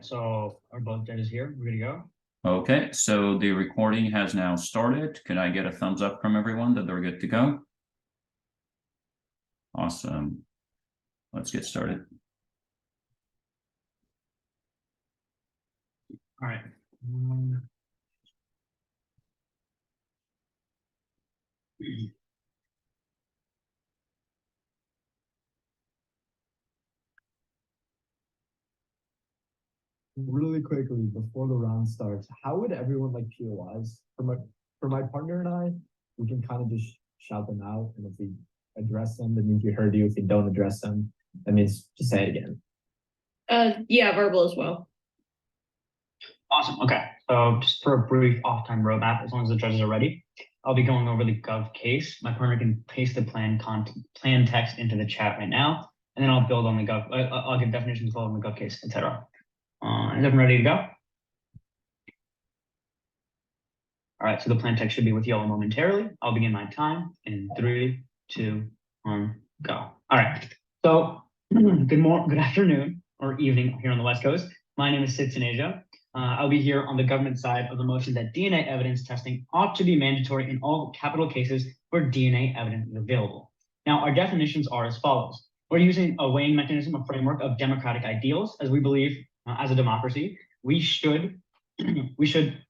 So are both judges here? We're good to go. Okay, so the recording has now started. Can I get a thumbs up from everyone that they're good to go? Awesome. Let's get started. All right. Really quickly before the round starts, how would everyone like POIs? For my partner and I, we can kind of just shout them out, and if we address them, that means we heard you. If we don't address them, that means just say it again. Yeah, verbal as well. Awesome. Okay. So just for a brief off-time roadmap, as long as the judges are ready, I'll be going over the gov case. My partner can paste the plan text into the chat right now, and then I'll build on the gov. I'll give definitions on the gov case, etc. Is everyone ready to go? All right, so the plan text should be with you all momentarily. I'll begin my time in 3, 2, 1, go. All right, so good afternoon or evening here on the West Coast. My name is Sid Sinasia. I'll be here on the government side of the motion that DNA evidence testing ought to be mandatory in all capital cases where DNA evidence is available. Now, our definitions are as follows. We're using a weighing mechanism, a framework of democratic ideals, as we believe as a democracy, we should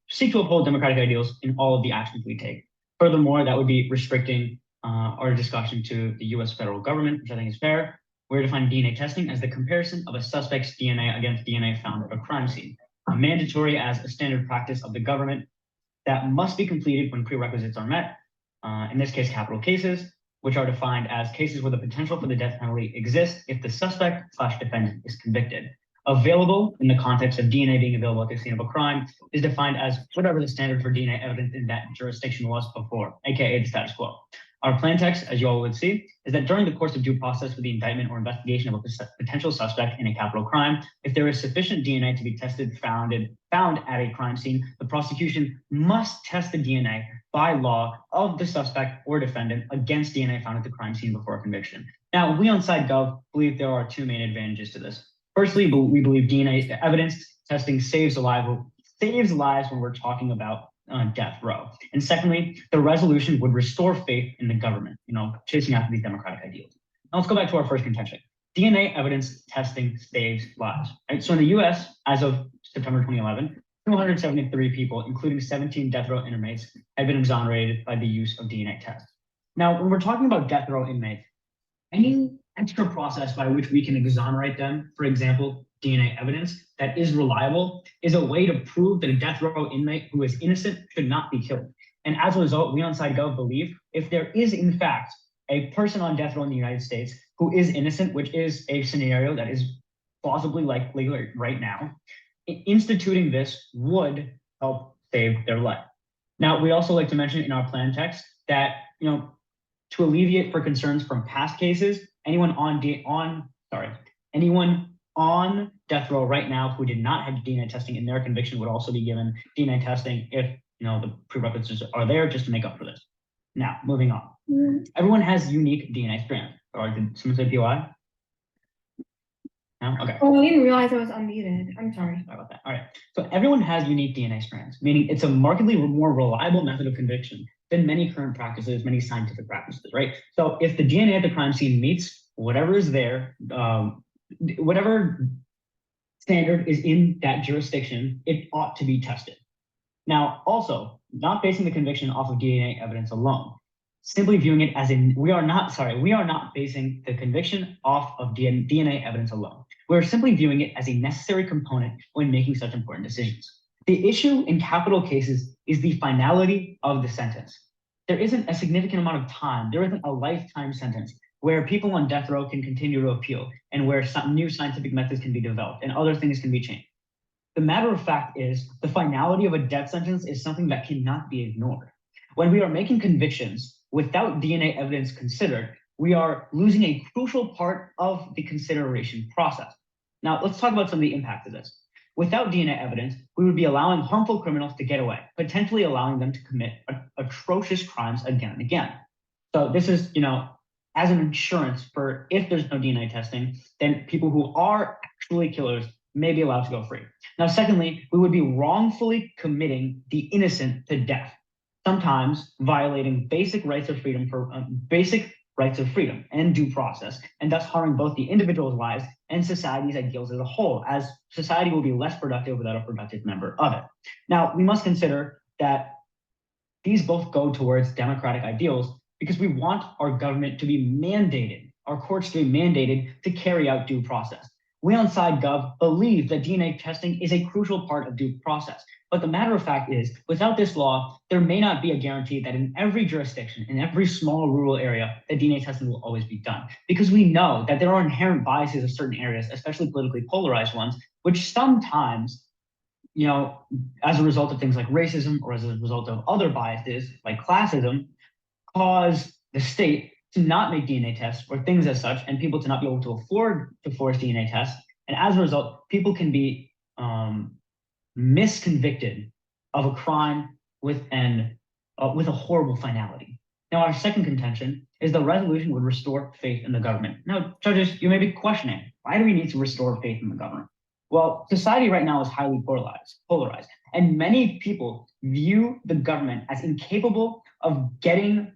seek to uphold democratic ideals in all of the actions we take. Furthermore, that would be restricting our discussion to the US federal government, which I think is fair. We're defining DNA testing as the comparison of a suspect's DNA against DNA found at a crime scene, mandatory as a standard practice of the government that must be completed when prerequisites are met, in this case, capital cases, which are defined as cases where the potential for the death penalty exists if the suspect/defendant is convicted. Available in the context of DNA being available at the scene of a crime is defined as whatever the standard for DNA evidence in that jurisdiction was before, aka the status quo. Our plan text, as you all would see, is that during the course of due process for the indictment or investigation of a potential suspect in a capital crime, if there is sufficient DNA to be tested found at a crime scene, the prosecution must test the DNA by law of the suspect or defendant against DNA found at the crime scene before conviction. Now, we on SideGov believe there are two main advantages to this. Firstly, we believe DNA evidence testing saves lives when we're talking about death row. And secondly, the resolution would restore faith in the government, chasing after these democratic ideals. Now let's go back to our first contention. DNA evidence testing saves lives. Right? So in the US, as of September 2011, 273 people, including 17 death row inmates, have been exonerated by the use of DNA tests. Now, when we're talking about death row inmates, any extra process by which we can exonerate them, for example, DNA evidence that is reliable, is a way to prove that a death row inmate who is innocent should not be killed. And as a result, we on SideGov believe if there is in fact a person on death row in the United States who is innocent, which is a scenario that is plausibly likely right now, instituting this would help save their life. Now, we also like to mention in our plan text that, to alleviate for concerns from past cases, anyone on death row right now who did not have DNA testing in their conviction would also be given DNA testing if the prerequisites are there, just to make up for this. Now, moving on. Everyone has unique DNA strands. Or did someone say POI? No? Okay. Oh, I didn't realize I was unmuted. I'm sorry. Sorry about that. All right. So everyone has unique DNA strands, meaning it's a markedly more reliable method of conviction than many current practices, many scientific practices, right? So if the DNA at the crime scene meets whatever is there, whatever standard is in that jurisdiction, it ought to be tested. Now, also, not basing the conviction off of DNA evidence alone, simply viewing it as we are not basing the conviction off of DNA evidence alone. We're simply viewing it as a necessary component when making such important decisions. The issue in capital cases is the finality of the sentence. There isn't a significant amount of time, there isn't a lifetime sentence where people on death row can continue to appeal and where some new scientific methods can be developed and other things can be changed. The matter of fact is the finality of a death sentence is something that cannot be ignored. When we are making convictions without DNA evidence considered, we are losing a crucial part of the consideration process. Now, let's talk about some of the impacts of this. Without DNA evidence, we would be allowing harmful criminals to get away, potentially allowing them to commit atrocious crimes again and again. So this is, as an insurance for if there's no DNA testing, then people who are actually killers may be allowed to go free. Now, secondly, we would be wrongfully committing the innocent to death, sometimes violating basic rights of freedom and due process, and thus harming both the individual's lives and society's ideals as a whole, as society will be less productive without a productive member of it. Now, we must consider that these both go towards democratic ideals because we want our government to be mandated, our courts to be mandated to carry out due process. We on SideGov believe that DNA testing is a crucial part of due process. But the matter of fact is, without this law, there may not be a guarantee that in every jurisdiction, in every small rural area, that DNA testing will always be done. Because we know that there are inherent biases of certain areas, especially politically polarized ones, which sometimes, as a result of things like racism or as a result of other biases like classism, cause the state to not make DNA tests or things as such, and people to not be able to afford to force DNA tests. And as a result, people can be misconvicted of a crime with a horrible finality. Now, our second contention is the resolution would restore faith in the government. Now, judges, you may be questioning, why do we need to restore faith in the government? Well, society right now is highly polarized, and many people view the government as incapable of getting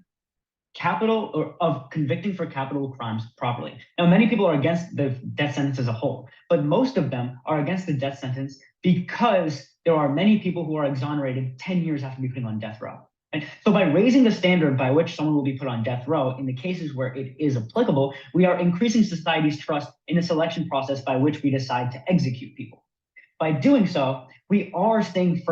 capital or of convicting for capital crimes properly. Now, many people are against the death sentence as a whole, but most of them are against the death sentence because there are many people who are exonerated 10 years after being put on death row. And so by raising the standard by which someone will be put on death row in the cases where it is applicable, we are increasing society's trust in the selection process by which we decide to execute people. By doing so, we are staying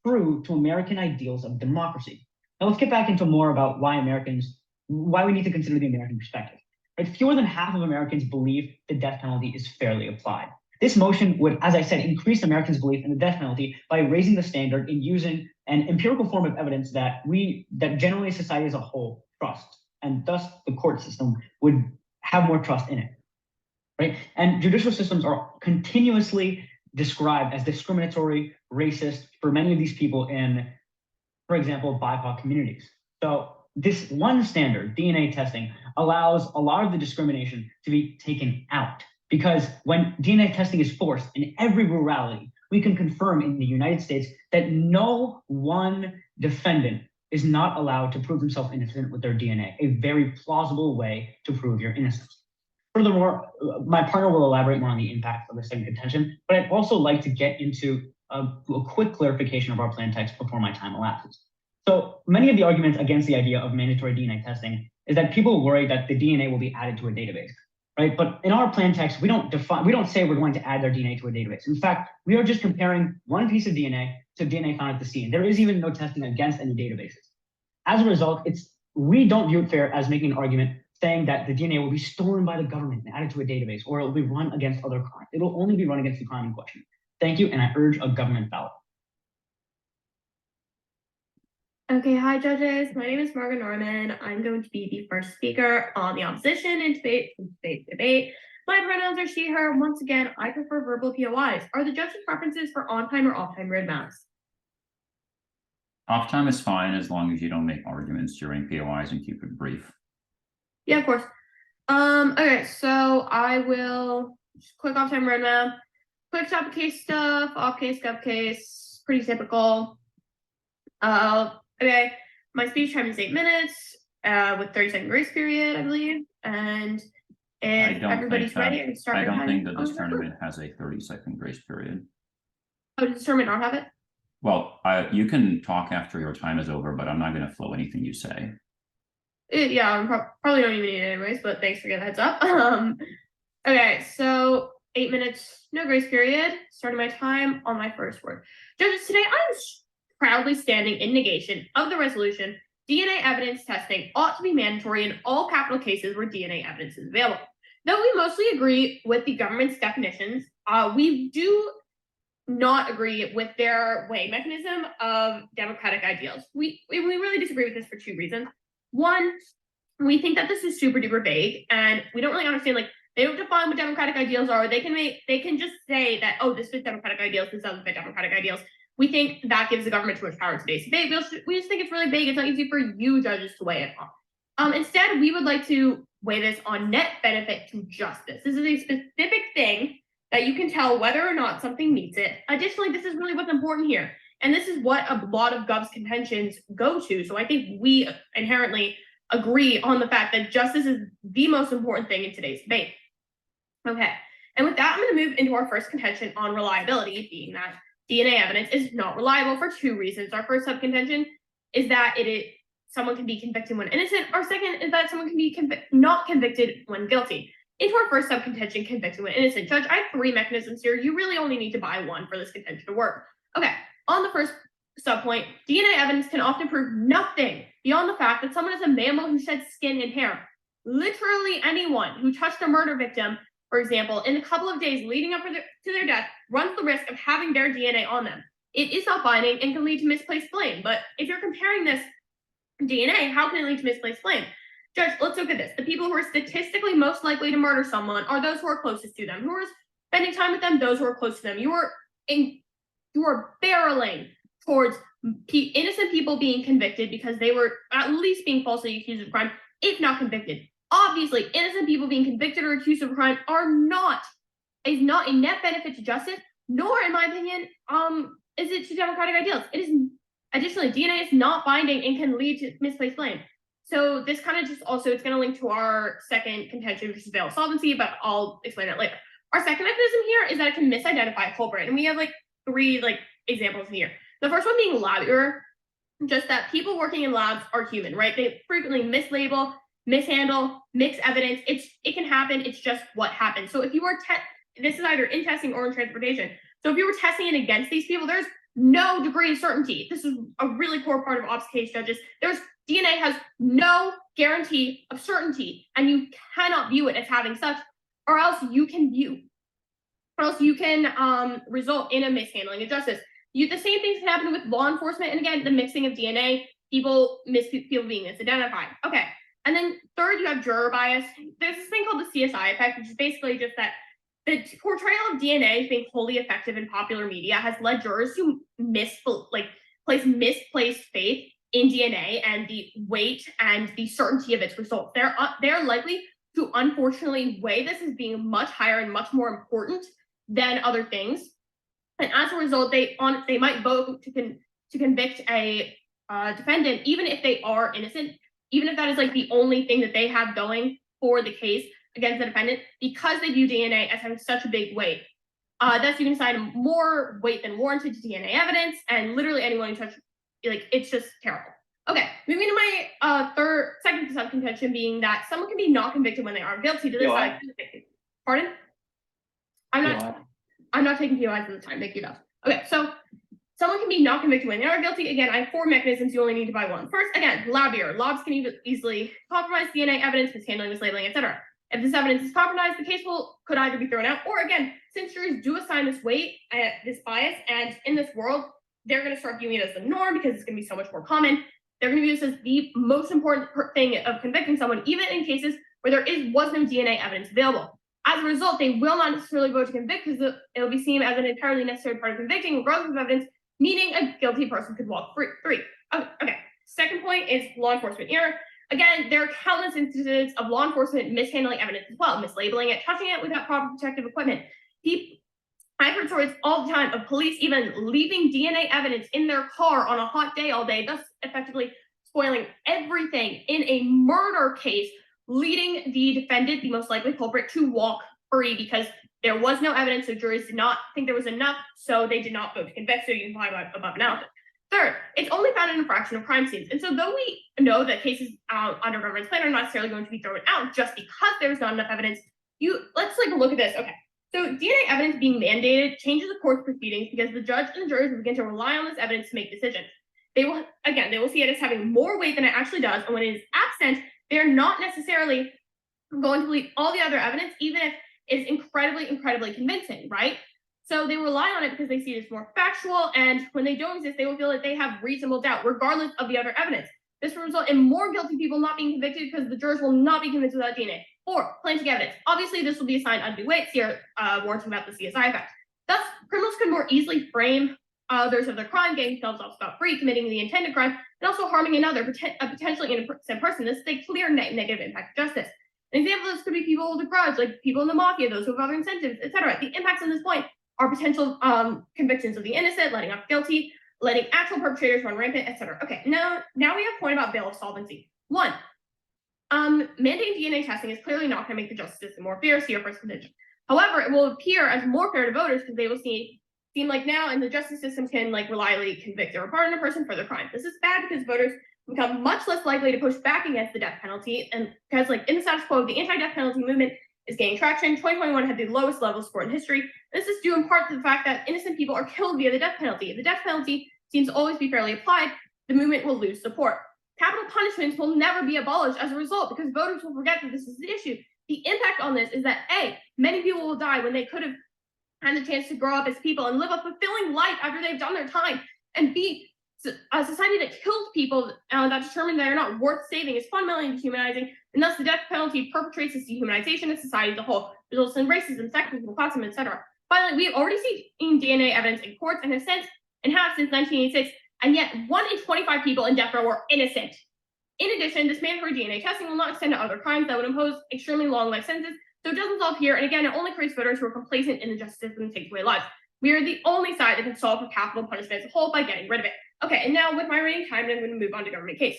true to American ideals of democracy. Now let's get back into more about why we need to consider the American perspective. Right? Fewer than half of Americans believe the death penalty is fairly applied. This motion would, as I said, increase Americans' belief in the death penalty by raising the standard and using an empirical form of evidence that generally society as a whole trusts, and thus the court system would have more trust in it. Right? And judicial systems are continuously described as discriminatory, racist for many of these people in, for example, BIPOC communities. So this one standard, DNA testing, allows a lot of the discrimination to be taken out. Because when DNA testing is forced in every rurality, we can confirm in the United States that no one defendant is not allowed to prove himself innocent with their DNA, a very plausible way to prove your innocence. Furthermore, my partner will elaborate more on the impact of the second contention, but I'd also like to get into a quick clarification of our plan text before my time elapses. So many of the arguments against the idea of mandatory DNA testing is that people worry that the DNA will be added to a database. Right? But in our plan text, we don't say we're going to add their DNA to a database. In fact, we are just comparing one piece of DNA to DNA found at the scene. There is even no testing against any databases. As a result, we don't view it fair as making an argument saying that the DNA will be stolen by the government and added to a database, or it will be run against other crimes. It will only be run against the crime in question. Thank you, and I urge a government ballot. Okay, hi judges. My name is Margaret Norman. I'm going to be the first speaker on the opposition in today's debate. My pronouns are she, her. Once again, I prefer verbal POIs. Are the judges' preferences for on-time or off-time roadmaps? Off time is fine as long as you don't make arguments during POIs and keep it brief. Yeah, of course. Okay, so I will just click off-time roadmap. Quick top case stuff, off case, gov case, pretty typical. Okay, my speech time is 8 minutes, with 30-second grace period, I believe. And if everybody's ready, I can start. I don't think that this tournament has a 30-second grace period. Oh, does this tournament not have it? Well, you can talk after your time is over, but I'm not going to flow anything you say. Yeah, I'm probably don't even need it anyways, but thanks for getting the heads up. Okay, so 8 minutes, no grace period. Starting my time on my first word. Judges, today I'm proudly standing in negation of the resolution. DNA evidence testing ought to be mandatory in all capital cases where DNA evidence is available. Though we mostly agree with the government's definitions, we do not agree with their weighing mechanism of democratic ideals. We really disagree with this for two reasons. One, we think that this is super duper vague, and we don't really understand, like, they don't define what democratic ideals are. They can just say that, oh, this fits democratic ideals, this doesn't fit democratic ideals. We think that gives the government too much power in today's debate. We just think it's really vague. It's not easy for you judges to weigh it on. Instead, we would like to weigh this on net benefit to justice. This is a specific thing that you can tell whether or not something meets it. Additionally, this is really what's important here. And this is what a lot of Gov's contentions go to. So I think we inherently agree on the fact that justice is the most important thing in today's debate. Okay, and with that, I'm going to move into our first contention on reliability, being that DNA evidence is not reliable for two reasons. Our first sub-contention is that someone can be convicted when innocent. Our second is that someone can be not convicted when guilty. Into our first sub-contention, convicted when innocent. Judge, I have three mechanisms here. You really only need to buy one for this contention to work. Okay, on the first sub-point, DNA evidence can often prove nothing beyond the fact that someone is a mammal who sheds skin and hair. Literally anyone who touched a murder victim, for example, in a couple of days leading up to their death, runs the risk of having their DNA on them. It is not binding and can lead to misplaced blame. But if you're comparing this DNA, how can it lead to misplaced blame? Judge, let's look at this. The people who are statistically most likely to murder someone are those who are closest to them. Who are spending time with them? Those who are close to them. You are barreling towards innocent people being convicted because they were at least being falsely accused of crime, if not convicted. Obviously, innocent people being convicted or accused of a crime is not a net benefit to justice, nor, in my opinion, is it to democratic ideals. It is. Additionally, DNA is not binding and can lead to misplaced blame. So this kind of just also, it's going to link to our second contention, which is bail solvency, but I'll explain that later. Our second mechanism here is that it can misidentify a culprit, and we have three examples here. The first one being lab error, just that people working in labs are human, right? They frequently mislabel, mishandle, mix evidence. It can happen. It's just what happens. So if you were this is either in testing or in transportation. So if you were testing it against these people, there's no degree of certainty. This is a really core part of ops case judges. DNA has no guarantee of certainty, and you cannot view it as having such, or else you can result in a mishandling of justice. The same things can happen with law enforcement, and again, the mixing of DNA, people being misidentified. Okay, and then third, you have juror bias. There's this thing called the CSI effect, which is basically just that the portrayal of DNA as being wholly effective in popular media has led jurors to place misplaced faith in DNA and the weight and the certainty of its results. They're likely to unfortunately weigh this as being much higher and much more important than other things. And as a result, they might vote to convict a defendant, even if they are innocent, even if that is the only thing that they have going for the case against the defendant, because they view DNA as having such a big weight. Thus, you can assign more weight than warranted to DNA evidence, and literally anyone who touched, it's just terrible. Okay, moving to my second sub-contention, being that someone can be not convicted when they are guilty to this side. Pardon? I'm not taking POIs at the time. Thank you, though. Okay, so someone can be not convicted when they are guilty. Again, I have four mechanisms. You only need to buy one. First, again, lab error. Labs can easily compromise DNA evidence, mishandling, mislabeling, etc. If this evidence is compromised, the case could either be thrown out, or again, since juries do assign this weight, this bias, and in this world, they're going to start viewing it as the norm because it's going to be so much more common. They're going to view this as the most important thing of convicting someone, even in cases where there was no DNA evidence available. As a result, they will not necessarily vote to convict because it'll be seen as an entirely necessary part of convicting, regardless of evidence, meaning a guilty person could walk free. Okay. Second point is law enforcement error. Again, there are countless instances of law enforcement mishandling evidence as well, mislabeling it, touching it without proper protective equipment. I've heard stories all the time of police even leaving DNA evidence in their car on a hot day all day, thus effectively spoiling everything in a murder case, leading the defendant, the most likely culprit, to walk free because there was no evidence, so juries did not think there was enough, so they did not vote to convict, so you can apply above analysis. Third, it's only found in a fraction of crime scenes. And so though we know that cases under government's plan are not necessarily going to be thrown out just because there's not enough evidence, let's look at this. Okay, so DNA evidence being mandated changes the court's proceedings because the judge and the jurors will begin to rely on this evidence to make decisions. They will see it as having more weight than it actually does, and when it is absent, they're not necessarily going to believe all the other evidence, even if it's incredibly, incredibly convincing, right? So they rely on it because they see it as more factual, and when they don't exist, they will feel that they have reasonable doubt, regardless of the other evidence. This will result in more guilty people not being convicted because the jurors will not be convinced without DNA. 4, forensic evidence. Obviously, this will be assigned undue weight, here warranting about the CSI effect. Thus, criminals could more easily frame others of their crime, getting themselves off scot-free, committing the intended crime, and also harming another, a potentially innocent person. This is a clear negative impact of justice. An example of this could be people people hold a grudge, like people in the mafia, those who have other incentives, etc. The impacts on this point are potential convictions of the innocent, letting off guilty, letting actual perpetrators run rampant, etc. Okay, now we have a point about bail of solvency. One, mandating DNA testing is clearly not going to make the justice system more fair. See your first contention. However, it will appear as more fair to voters because they will seem like now, and the justice system can like reliably convict or pardon a person for their crime. This is bad because voters become much less likely to push back against the death penalty, and because like in the status quo, the anti-death penalty movement is gaining traction. 2021 had the lowest level of support in history. This is due in part to the fact that innocent people are killed via the death penalty. If the death penalty seems to always be fairly applied, the movement will lose support. Capital punishments will never be abolished as a result because voters will forget that this is the issue. The impact on this is that A, many people will die when they could have had the chance to grow up as people and live a fulfilling life after they've done their time. And B, a society that kills people that determines they are not worth saving is fundamentally dehumanizing, and thus the death penalty perpetrates this dehumanization of society as a whole, results in racism, sexism, classism, etc. Finally, we have already seen DNA evidence in courts and have since 1986, and yet 1 in 25 people in death row were innocent. In addition, this mandatory DNA testing will not extend to other crimes that would impose extremely long life sentences, so it doesn't solve here, and again, it only creates voters who are complacent in the justice system and takes away lives. We are the only side that can solve for capital punishment as a whole by getting rid of it. Okay, and now with my remaining time, I'm going to move on to government case.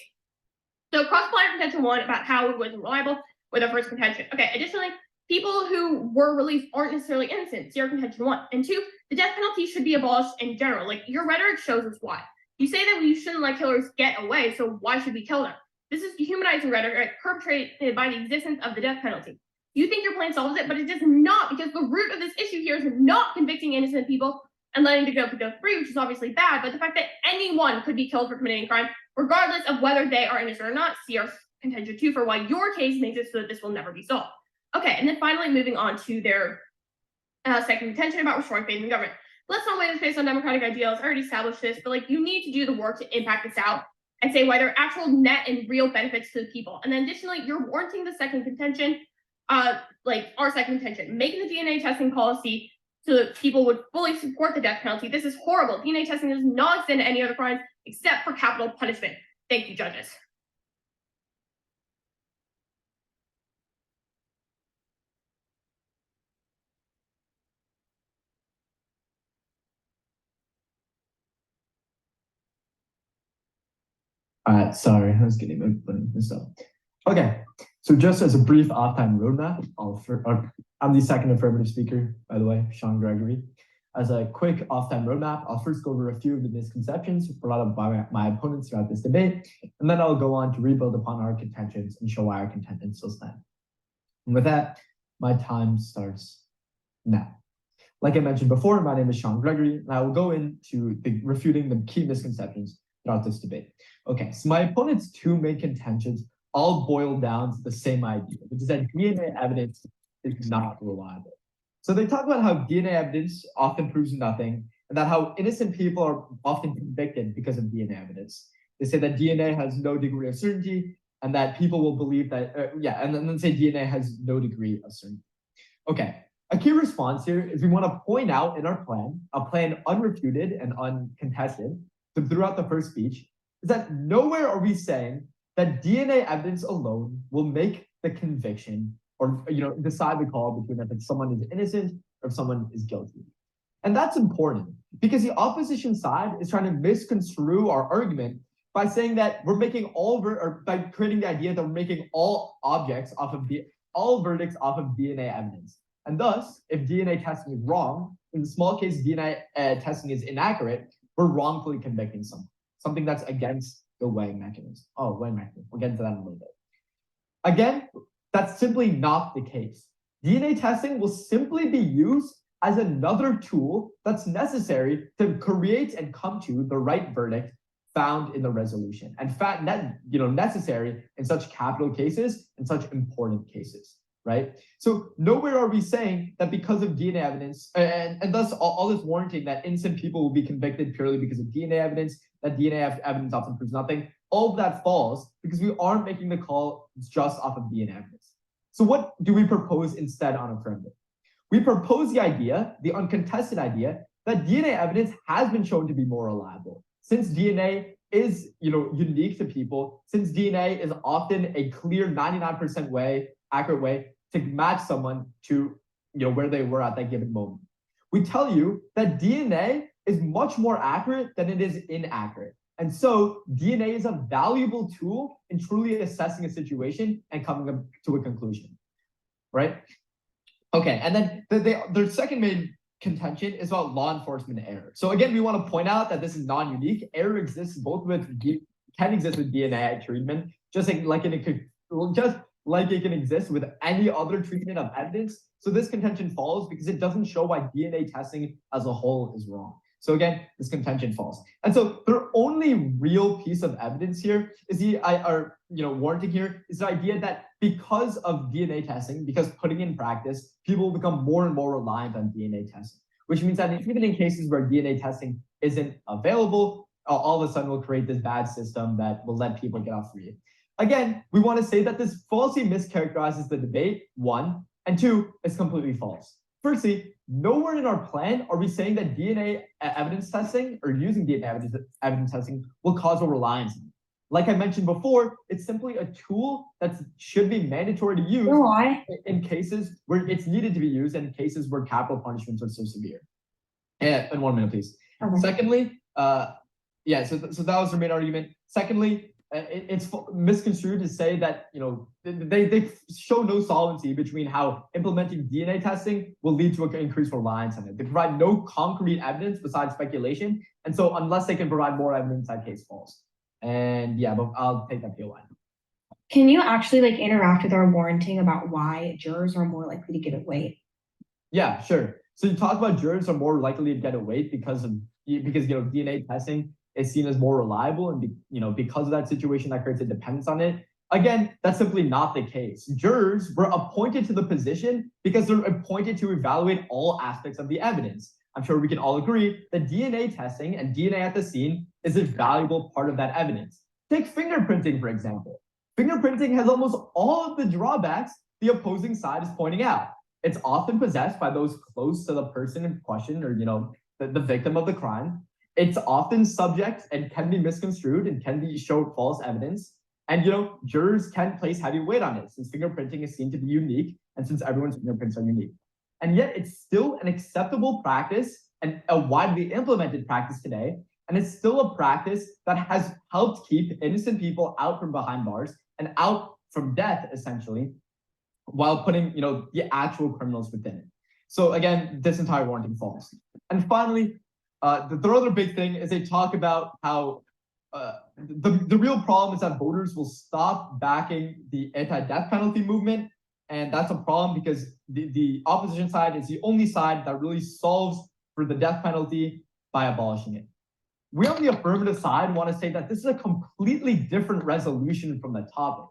So cross-apply contention 1 about how it wasn't reliable with our first contention. Okay, additionally, people who were released aren't necessarily innocent. See our contention 1. And 2, the death penalty should be abolished in general. Like your rhetoric shows us why. You say that we shouldn't let killers get away, so why should we kill them? This is dehumanizing rhetoric perpetrated by the existence of the death penalty. You think your plan solves it, but it does not, because the root of this issue here is not convicting innocent people and letting the guilty go free, which is obviously bad, but the fact that anyone could be killed for committing a crime, regardless of whether they are innocent or not. See our contention 2 for why your case makes it so that this will never be solved. Okay, and then finally moving on to their second contention about restoring faith in government. Let's not weigh this based on democratic ideals. I already established this, but like you need to do the work to impact this out and say why there are actual net and real benefits to the people. And then additionally, you're warranting the second contention, like our second contention, making the DNA testing policy so that people would fully support the death penalty. This is horrible. DNA testing does not extend to any other crimes except for capital punishment. Thank you, judges. Sorry, I was getting this up. Okay, so just as a brief off-time roadmap, I'm the second affirmative speaker, by the way, Sean Gregory. As a quick off-time roadmap, I'll first go over a few of the misconceptions brought up by my opponents throughout this debate, and then I'll go on to rebuild upon our contentions and show why our contentions still stand. And with that, my time starts now. Like I mentioned before, my name is Sean Gregory, and I will go into refuting the key misconceptions throughout this debate. Okay, so my opponent's 2 main contentions all boil down to the same idea, which is that DNA evidence is not reliable. So they talk about how DNA evidence often proves nothing, and that how innocent people are often convicted because of DNA evidence. They say that DNA has no degree of certainty, and that people will believe that, and then say DNA has no degree of certainty. Okay, a key response here is we want to point out in our plan, a plan unrefuted and uncontested, so throughout the first speech, is that nowhere are we saying that DNA evidence alone will make the conviction or decide the call between if someone is innocent or if someone is guilty. And that's important because the opposition side is trying to misconstrue our argument by saying that we're making by creating the idea that we're making all verdicts off of DNA evidence. And thus, if DNA testing is wrong, in the small case DNA testing is inaccurate, we're wrongfully convicting someone, something that's against the weighing mechanism. Weighing mechanism. We'll get into that in a little bit. Again, that's simply not the case. DNA testing will simply be used as another tool that's necessary to create and come to the right verdict found in the resolution, and necessary in such capital cases and such important cases, right? So nowhere are we saying that because of DNA evidence, and thus all this warranting that innocent people will be convicted purely because of DNA evidence, that DNA evidence often proves nothing, all of that falls because we aren't making the call just off of DNA evidence. So what do we propose instead on affirmative? We propose the idea, the uncontested idea, that DNA evidence has been shown to be more reliable. Since DNA is unique to people, since DNA is often a clear 99% accurate way to match someone to where they were at that given moment. We tell you that DNA is much more accurate than it is inaccurate. And so DNA is a valuable tool in truly assessing a situation and coming up to a conclusion, right? Okay, and then their second main contention is about law enforcement error. So again, we want to point out that this is non-unique. Error exists can exist with DNA treatment, just like it can exist with any other treatment of evidence. So this contention falls because it doesn't show why DNA testing as a whole is wrong. So again, this contention falls. And so their only real piece of evidence here is warranting here is the idea that because of DNA testing, because putting in practice, people become more and more reliant on DNA testing, which means that even in cases where DNA testing isn't available, all of a sudden we'll create this bad system that will let people get off free. Again, we want to say that this falsely mischaracterizes the debate, one, and two, it's completely false. Firstly, nowhere in our plan are we saying that DNA evidence testing or using DNA evidence testing will cause a reliance on it. Like I mentioned before, it's simply a tool that should be mandatory to use in cases where it's needed to be used and in cases where capital punishments are so severe. And 1 minute, please. Okay. Secondly, so that was the main argument. Secondly, it's misconstrued to say that they show no solvency between how implementing DNA testing will lead to an increased reliance on it. They provide no concrete evidence besides speculation, and so unless they can provide more evidence, that case falls. And yeah, but I'll take that POI. Can you actually interact with our warranting about why jurors are more likely to get it weight? Yeah, sure. So you talk about jurors are more likely to get a weight because DNA testing is seen as more reliable, and because of that situation that creates a dependence on it. Again, that's simply not the case. Jurors were appointed to the position because they're appointed to evaluate all aspects of the evidence. I'm sure we can all agree that DNA testing and DNA at the scene is a valuable part of that evidence. Take fingerprinting, for example. Fingerprinting has almost all of the drawbacks the opposing side is pointing out. It's often possessed by those close to the person in question or the victim of the crime. It's often subject and can be misconstrued and can be showed false evidence. And jurors can place heavy weight on it since fingerprinting is seen to be unique and since everyone's fingerprints are unique. And yet it's still an acceptable practice and a widely implemented practice today. And it's still a practice that has helped keep innocent people out from behind bars and out from death, essentially, while putting the actual criminals within it. So again, this entire warranting falls. And finally, the other big thing is they talk about how the real problem is that voters will stop backing the anti-death penalty movement. And that's a problem because the opposition side is the only side that really solves for the death penalty by abolishing it. We on the affirmative side want to say that this is a completely different resolution from the topic.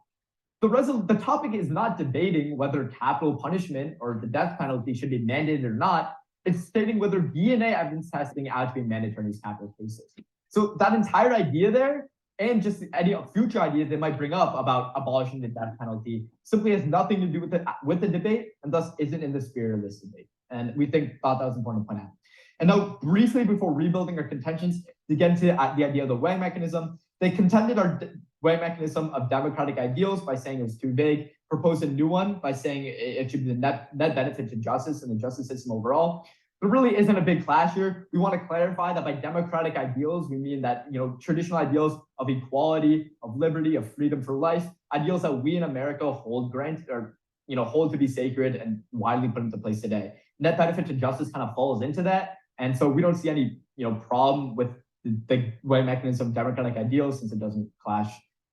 The topic is not debating whether capital punishment or the death penalty should be mandated or not. It's stating whether DNA evidence testing ought to be mandatory in these capital cases. So that entire idea there, and just any future ideas they might bring up about abolishing the death penalty, simply has nothing to do with the debate, and thus isn't in the spirit of this debate. And we thought that was important to point out. And now, briefly before rebuilding our contentions, to get into the idea of the weighing mechanism, they contended our weighing mechanism of democratic ideals by saying it was too vague, proposed a new one by saying it should be the net benefit to justice and the justice system overall. There really isn't a big clash here. We want to clarify that by democratic ideals, we mean that traditional ideals of equality, of liberty, of freedom for life, ideals that we in America hold to be sacred and widely put into place today. Net benefit to justice kind of falls into that. And so we don't see any problem with the weighing mechanism of democratic ideals since it doesn't clash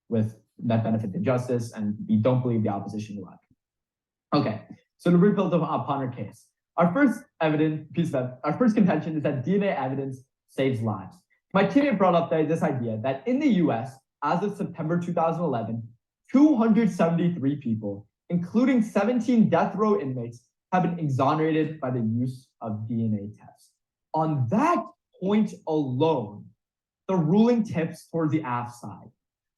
with net benefit to justice, and we don't believe the opposition will. Okay, so to rebuild upon our case. Our first contention is that DNA evidence saves lives. My teammate brought up this idea that in the US, as of September 2011, 273 people, including 17 death row inmates, have been exonerated by the use of DNA tests. On that point alone, the ruling tips towards the AF side.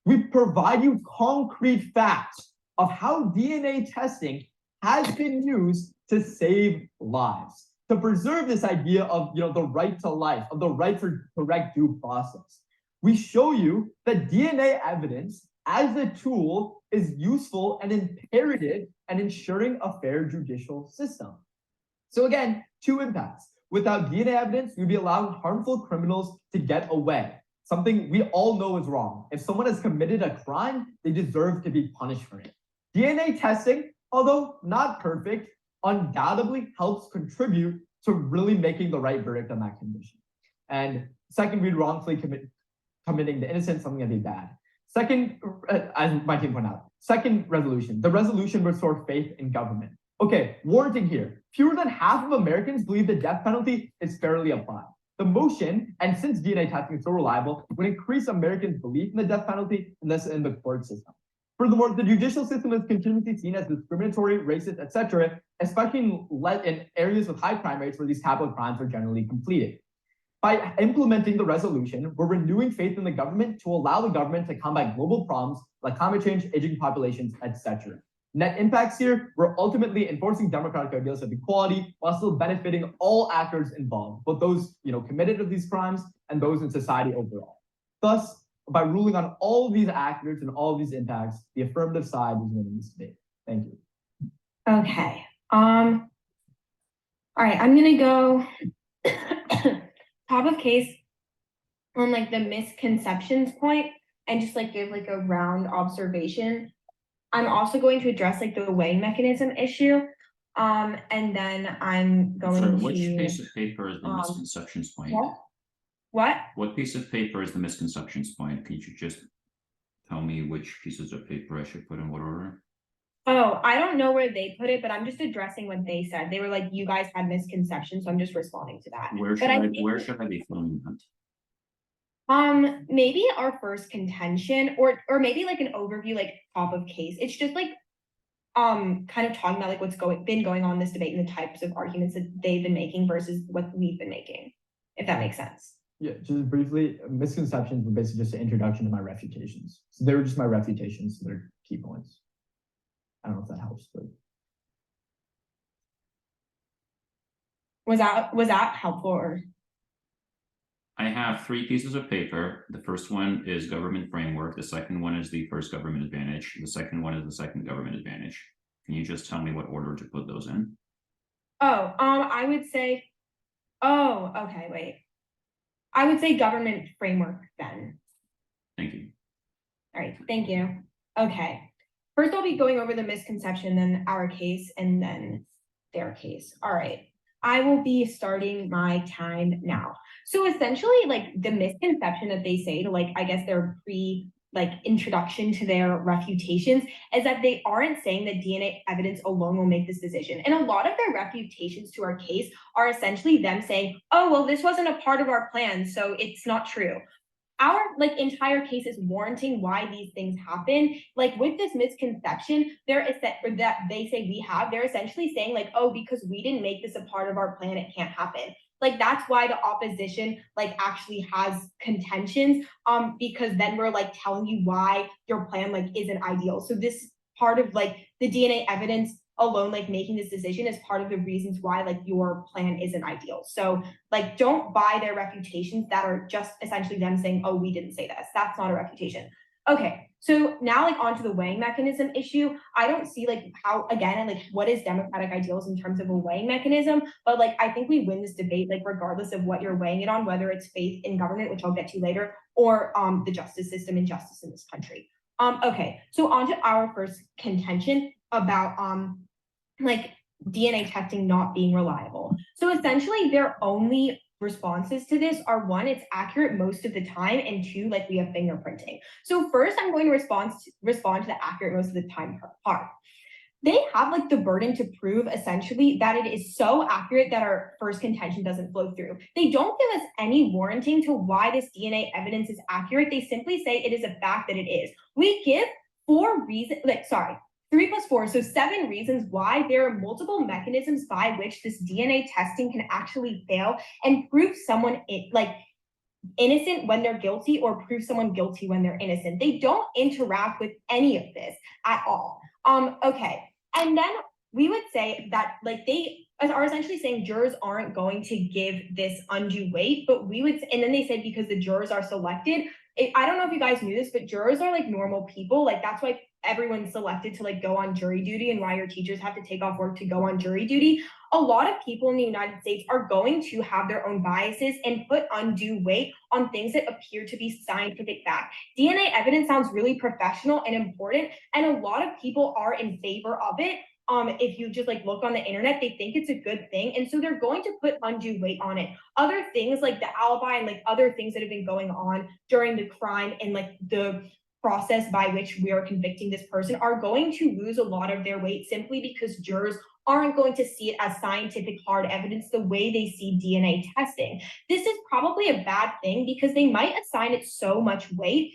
We provide you concrete facts of how DNA testing has been used to save lives, to preserve this idea of the right to life, of the right for correct due process. We show you that DNA evidence as a tool is useful and imperative in ensuring a fair judicial system. So again, two impacts. Without DNA evidence, we'd be allowing harmful criminals to get away. Something we all know is wrong. If someone has committed a crime, they deserve to be punished for it. DNA testing, although not perfect, undoubtedly helps contribute to really making the right verdict on that condition. And second, we'd wrongfully committing the innocent, something that'd be bad. Second, as my team pointed out, second resolution, the resolution restored faith in government. Okay, warranting here. Fewer than half of Americans believe the death penalty is fairly applied. The motion, and since DNA testing is so reliable, would increase Americans' belief in the death penalty and thus in the court system. Furthermore, the judicial system is continuously seen as discriminatory, racist, etc., especially in areas with high crime rates where these capital crimes are generally completed. By implementing the resolution, we're renewing faith in the government to allow the government to combat global problems like climate change, aging populations, etc. Net impacts here, we're ultimately enforcing democratic ideals of equality while still benefiting all actors involved, both those committed to these crimes and those in society overall. Thus, by ruling on all of these actors and all of these impacts, the affirmative side is winning this debate. Thank you. Okay. All right, I'm gonna go top of case on like the misconceptions point and just like give like a round observation. I'm also going to address like the weighing mechanism issue. And then I'm going Sorry, to which piece of paper is the misconceptions point? What? What piece of paper is the misconceptions point? Could you just tell me which pieces of paper I should put in what order? Oh, I don't know where they put it, but I'm just addressing what they said. They were like, you guys had misconceptions, so I'm just responding to that. Where should I be filling that? Maybe our first contention or maybe like an overview, like top of case. It's just like kind of talking about like what's been going on in this debate and the types of arguments that they've been making versus what we've been making, if that makes sense. Yeah, just briefly, misconceptions were basically just an introduction to my refutations. So they were just my refutations, so they're key points. I don't know if that helps, but was that helpful or? I have three pieces of paper. The first one is government framework. The second one is the first government advantage. The second one is the second government advantage. Can you just tell me what order to put those in? Oh, I would say, okay, wait. I would say government framework then. Thank you. All right, thank you. Okay. First, I'll be going over the misconception, then our case, and then their case. All right. I will be starting my time now. So essentially, like the misconception that they say to like, I guess their introduction to their refutations is that they aren't saying that DNA evidence alone will make this decision. And a lot of their refutations to our case are essentially them saying, oh, well, this wasn't a part of our plan, so it's not true. Our entire case is warranting why these things happen. Like with this misconception, that they say we have, they're essentially saying like, oh, because we didn't make this a part of our plan, it can't happen. Like that's why the opposition actually has contentions, because then we're telling you why your plan isn't ideal. So this part of the DNA evidence alone making this decision is part of the reasons why your plan isn't ideal. So don't buy their refutations that are just essentially them saying, oh, we didn't say this. That's not a refutation. Okay, so now onto the weighing mechanism issue. I don't see how, again, what is democratic ideals in terms of a weighing mechanism, but I think we win this debate regardless of what you're weighing it on, whether it's faith in government, which I'll get to later, or the justice system and justice in this country. Okay, so onto our first contention about DNA testing not being reliable. So essentially their only responses to this are one, it's accurate most of the time, and two, we have fingerprinting. So first I'm going to respond to the accurate most of the time part. They have the burden to prove essentially that it is so accurate that our first contention doesn't flow through. They don't give us any warranting to why this DNA evidence is accurate. They simply say it is a fact that it is. We give 3 + 4, so 7 reasons why there are multiple mechanisms by which this DNA testing can actually fail and prove someone innocent when they're guilty or prove someone guilty when they're innocent. They don't interact with any of this at all. Okay, and then we would say that they are essentially saying jurors aren't going to give this undue weight, but we would, and then they said because the jurors are selected, I don't know if you guys knew this, but jurors are like normal people. Like that's why everyone's selected to like go on jury duty and why your teachers have to take off work to go on jury duty. A lot of people in the United States are going to have their own biases and put undue weight on things that appear to be scientific fact. DNA evidence sounds really professional and important, and a lot of people are in favor of it. If you just like look on the internet, they think it's a good thing. And so they're going to put undue weight on it. Other things like the alibi and like other things that have been going on during the crime and like the process by which we are convicting this person are going to lose a lot of their weight simply because jurors aren't going to see it as scientific hard evidence the way they see DNA testing. This is probably a bad thing because they might assign it so much weight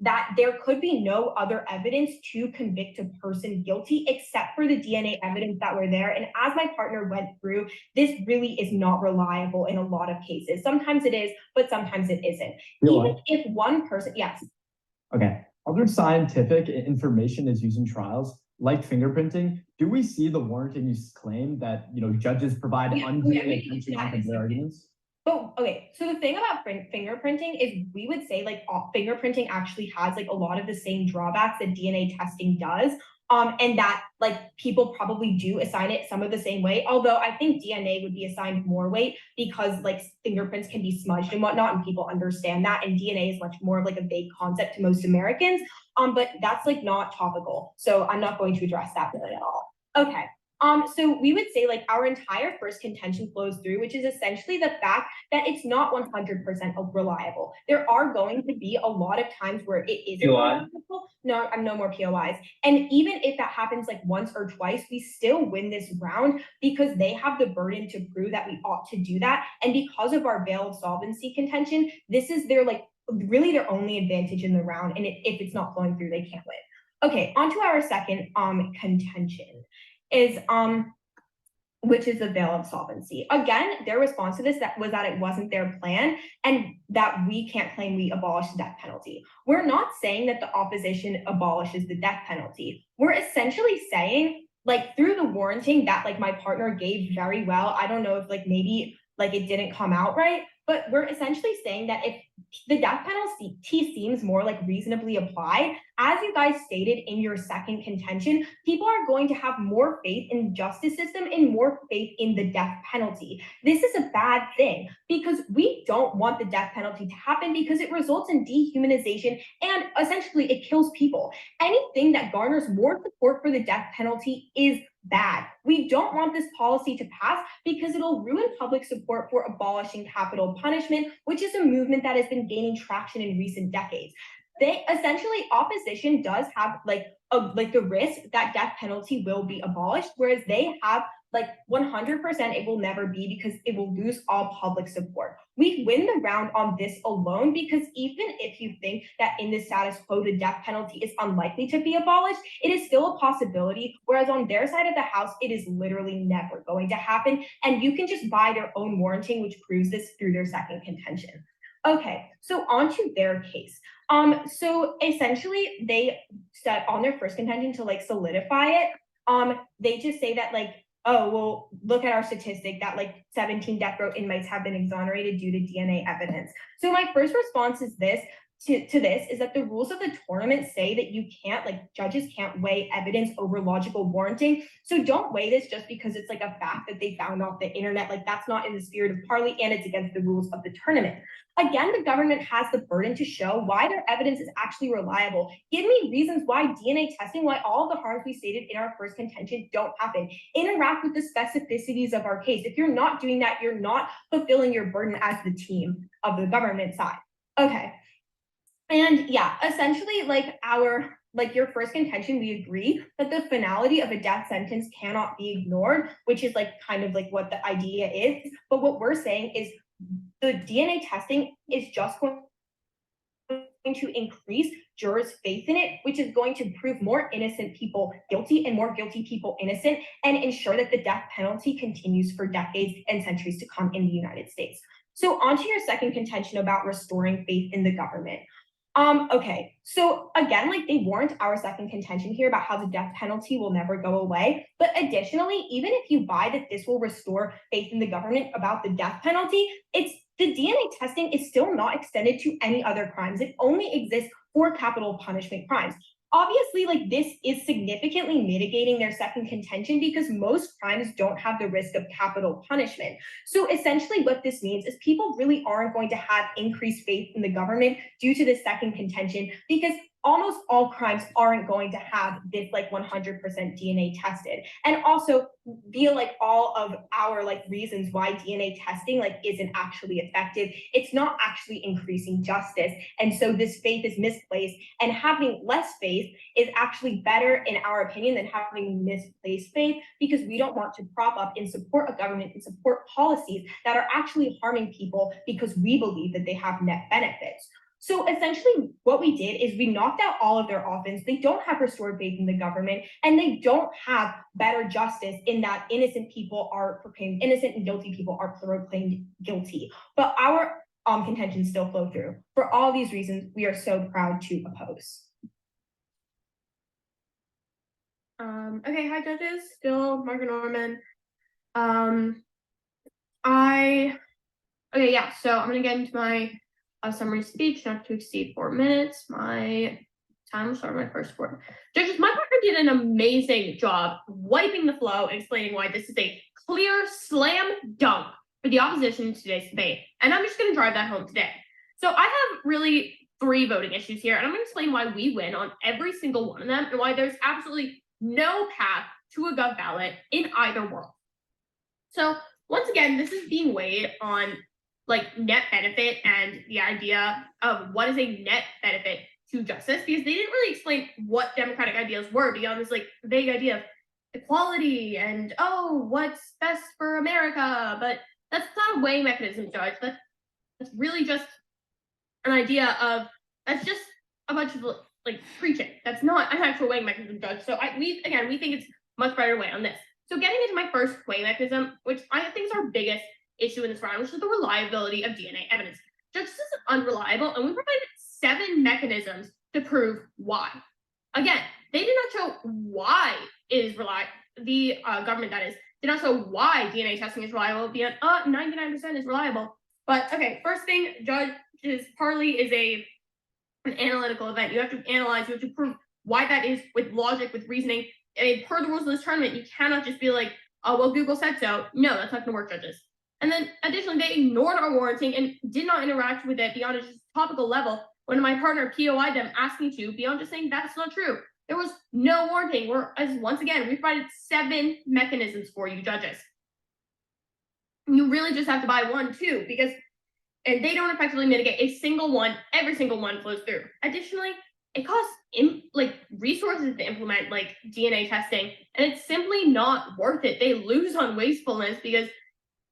that there could be no other evidence to convict a person guilty except for the DNA evidence that were there. And as my partner went through, this really is not reliable in a lot of cases. Sometimes it is, but sometimes it isn't. Even if one person, yes. Okay. Other scientific information is used in trials, like fingerprinting. Do we see the warranting use claim that judges provide undue attention on their arguments? Oh, okay. So the thing about fingerprinting is we would say like fingerprinting actually has like a lot of the same drawbacks that DNA testing does. And that like people probably do assign it some of the same weight, although I think DNA would be assigned more weight because like fingerprints can be smudged and whatnot, and people understand that. And DNA is much more of like a vague concept to most Americans. But that's like not topical. So I'm not going to address that really at all. Okay. So we would say like our entire first contention flows through, which is essentially the fact that it's not 100% reliable. There are going to be a lot of times where it isn't reliable. No, I'm no more POIs. And even if that happens like once or twice, we still win this round because they have the burden to prove that we ought to do that. And because of our veil of solvency contention, this is their like really their only advantage in the round. And if it's not flowing through, they can't win. Okay, on to our second contention. Is which is the veil of solvency. Again, their response to this was that it wasn't their plan and that we can't claim we abolished the death penalty. We're not saying that the opposition abolishes the death penalty. We're essentially saying like through the warranting that like my partner gave very well. I don't know if like maybe like it didn't come out right, but we're essentially saying that if the death penalty seems more like reasonably applied, as you guys stated in your second contention, people are going to have more faith in the justice system and more faith in the death penalty. This is a bad thing because we don't want the death penalty to happen because it results in dehumanization and essentially it kills people. Anything that garners more support for the death penalty is bad. We don't want this policy to pass because it'll ruin public support for abolishing capital punishment, which is a movement that has been gaining traction in recent decades. They essentially opposition does have like the risk that death penalty will be abolished, whereas they have like 100% it will never be because it will lose all public support. We win the round on this alone because even if you think that in the status quo the death penalty is unlikely to be abolished, it is still a possibility, whereas on their side of the house it is literally never going to happen, and you can just buy their own warranting which proves this through their second contention. Okay, so on to their case. So essentially they set on their first contention to like solidify it. They just say that like, oh, well, look at our statistic that like 17 death row inmates have been exonerated due to DNA evidence. So my first response is this. To this is that the rules of the tournament say that you can't, like judges can't weigh evidence over logical warranting. So don't weigh this just because it's like a fact that they found off the internet. Like that's not in the spirit of parley and it's against the rules of the tournament. Again, the government has the burden to show why their evidence is actually reliable. Give me reasons why DNA testing, why all the harms we stated in our first contention don't happen. Interact with the specificities of our case. If you're not doing that, you're not fulfilling your burden as the team of the government side. Okay. And yeah, essentially like your first contention, we agree that the finality of a death sentence cannot be ignored, which is like kind of like what the idea is. But what we're saying is the DNA testing is just going to increase jurors' faith in it, which is going to prove more innocent people guilty and more guilty people innocent, and ensure that the death penalty continues for decades and centuries to come in the United States. So on to your second contention about restoring faith in the government. Okay, so again, like they warrant our second contention here about how the death penalty will never go away. But additionally, even if you buy that this will restore faith in the government about the death penalty, it's the DNA testing is still not extended to any other crimes. It only exists for capital punishment crimes. Obviously, like this is significantly mitigating their second contention because most crimes don't have the risk of capital punishment. So essentially what this means is people really aren't going to have increased faith in the government due to the second contention because almost all crimes aren't going to have this like 100% DNA tested. And also via like all of our like reasons why DNA testing like isn't actually effective, it's not actually increasing justice. And so this faith is misplaced, and having less faith is actually better in our opinion than having misplaced faith, because we don't want to prop up and support a government and support policies that are actually harming people because we believe that they have net benefits. So essentially what we did is we knocked out all of their offense. They don't have restored faith in the government, and they don't have better justice in that innocent people are proclaimed innocent and guilty people are proclaimed guilty. But our contentions still flow through. For all these reasons, we are so proud to oppose. Okay, hi judges, still Margaret Norman. So I'm gonna get into my summary speech, not to exceed 4 minutes. My time will start my first word. Judges, my partner did an amazing job wiping the flow and explaining why this is a clear slam dunk for the opposition in today's debate. And I'm just gonna drive that home today. So I have really 3 voting issues here, and I'm gonna explain why we win on every single one of them and why there's absolutely no path to a gov ballot in either world. So once again, this is being weighed on like net benefit and the idea of what is a net benefit to justice, because they didn't really explain what democratic ideals were beyond this like vague idea of equality and what's best for America. But that's not a weighing mechanism, Judge. That's really just an idea of, that's just a bunch of like preaching. That's not an actual weighing mechanism, Judge. So we think it's much better way on this. So getting into my first weighing mechanism, which I think is our biggest issue in this round, which is the reliability of DNA evidence. Judge, this is unreliable, and we provided 7 mechanisms to prove why. Again, they did not show why it is reliable. The government, that is, did not show why DNA testing is reliable beyond 99% is reliable. But okay, first thing, judges, parley is an analytical event. You have to analyze, you have to prove why that is with logic, with reasoning. And per the rules of this tournament, you cannot just be like, oh, well, Google said so. No, that's not gonna work, judges. And then additionally, they ignored our warranting and did not interact with it beyond a just topical level when my partner POI'd them asking to, beyond just saying that's not true. There was no warranting. Once again, we provided 7 mechanisms for you, judges. You really just have to buy 1, 2, and they don't effectively mitigate a single one. Every single one flows through. Additionally, it costs resources to implement like DNA testing, and it's simply not worth it. They lose on wastefulness because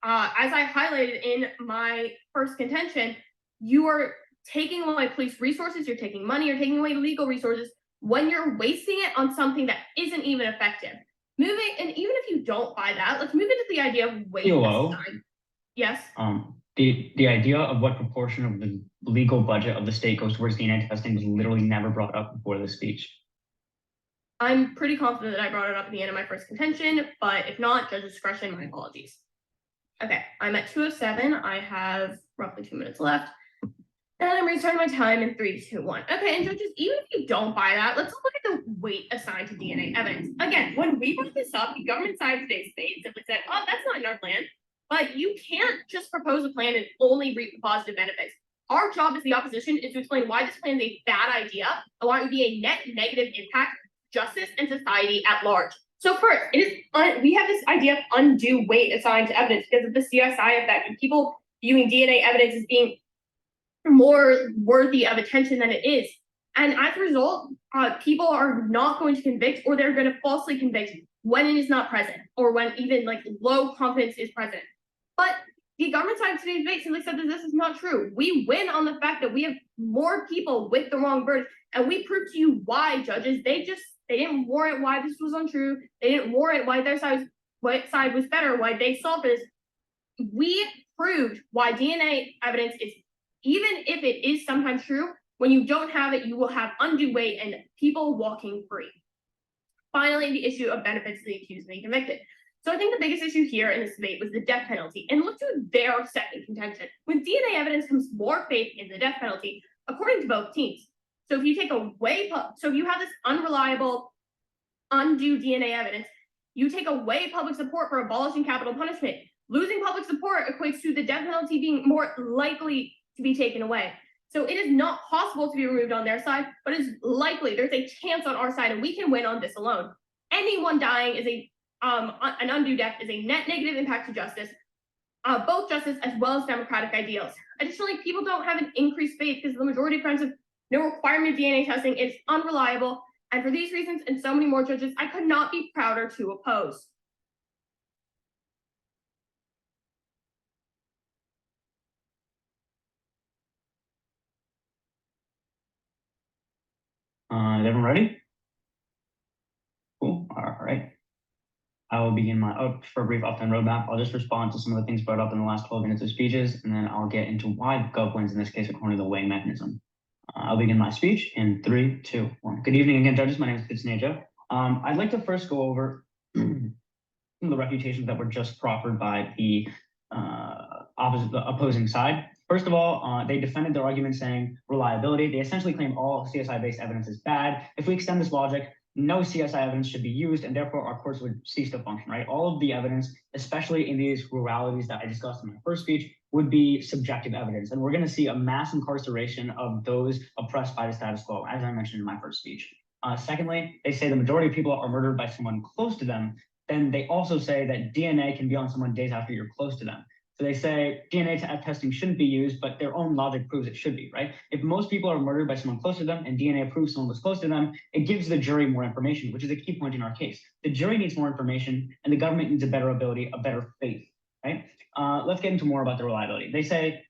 as I highlighted in my first contention, you are taking away police resources, you're taking money, you're taking away legal resources when you're wasting it on something that isn't even effective. And even if you don't buy that, let's move into the idea of waste time. Yes. The idea of what proportion of the legal budget of the state goes towards DNA testing was literally never brought up before this speech. I'm pretty confident that I brought it up at the end of my first contention, but if not, judge discretion, my apologies. Okay, I'm at 2:07. I have roughly 2 minutes left. And I'm restarting my time in 3, 2, 1. Okay, and judges, even if you don't buy that, let's look at the weight assigned to DNA evidence. Again, when we brought this up, the government side of today's debate simply said, oh, that's not in our plan. But you can't just propose a plan and only reap the positive benefits. Our job as the opposition is to explain why this plan is a bad idea and why it would be a net negative impact on justice and society at large. So first, we have this idea of undue weight assigned to evidence because of the CSI effect and people viewing DNA evidence as being more worthy of attention than it is. And as a result, people are not going to convict, or they're going to falsely convict when it is not present, or when even like low confidence is present. But the government side of today's debate simply said that this is not true. We win on the fact that we have more people with the wrong verdict, and we proved to you why, judges. They didn't warrant why this was untrue. They didn't warrant why their side was better, why they solved this. We proved why DNA evidence is, even if it is sometimes true, when you don't have it, you will have undue weight and people walking free. Finally, the issue of benefits to the accused and the convicted. So I think the biggest issue here in this debate was the death penalty, and look to their second contention. With DNA evidence comes more faith in the death penalty, according to both teams. So if you take away, so if you have this unreliable, undue DNA evidence, you take away public support for abolishing capital punishment. Losing public support equates to the death penalty being more likely to be taken away. So it is not possible to be removed on their side, but it's likely there's a chance on our side, and we can win on this alone. Anyone dying is an undue death is a net negative impact to justice, both justice as well as democratic ideals. Additionally, people don't have an increased faith because the majority of crimes have no requirement of DNA testing. It's unreliable. And for these reasons and so many more, judges, I could not be prouder to oppose. Is everyone ready? Cool. All right. I will begin for a brief up-down roadmap. I'll just respond to some of the things brought up in the last 12 minutes of speeches, and then I'll get into why Gov wins in this case according to the weighing mechanism. I'll begin my speech in 3, 2, 1. Good evening again, judges. My name is Fitznaja. I'd like to first go over some of the refutations that were just proffered by the opposing side. First of all, they defended their argument saying reliability. They essentially claim all CSI-based evidence is bad. If we extend this logic, no CSI evidence should be used, and therefore our courts would cease to function, right? All of the evidence, especially in these ruralities that I discussed in my first speech, would be subjective evidence. And we're going to see a mass incarceration of those oppressed by the status quo, as I mentioned in my first speech. Secondly, they say the majority of people are murdered by someone close to them. Then they also say that DNA can be on someone days after you're close to them. So they say DNA testing shouldn't be used, but their own logic proves it should be, right? If most people are murdered by someone close to them and DNA proves someone was close to them, it gives the jury more information, which is a key point in our case. The jury needs more information and the government needs a better ability, a better faith, right? Let's get into more about the reliability. They say,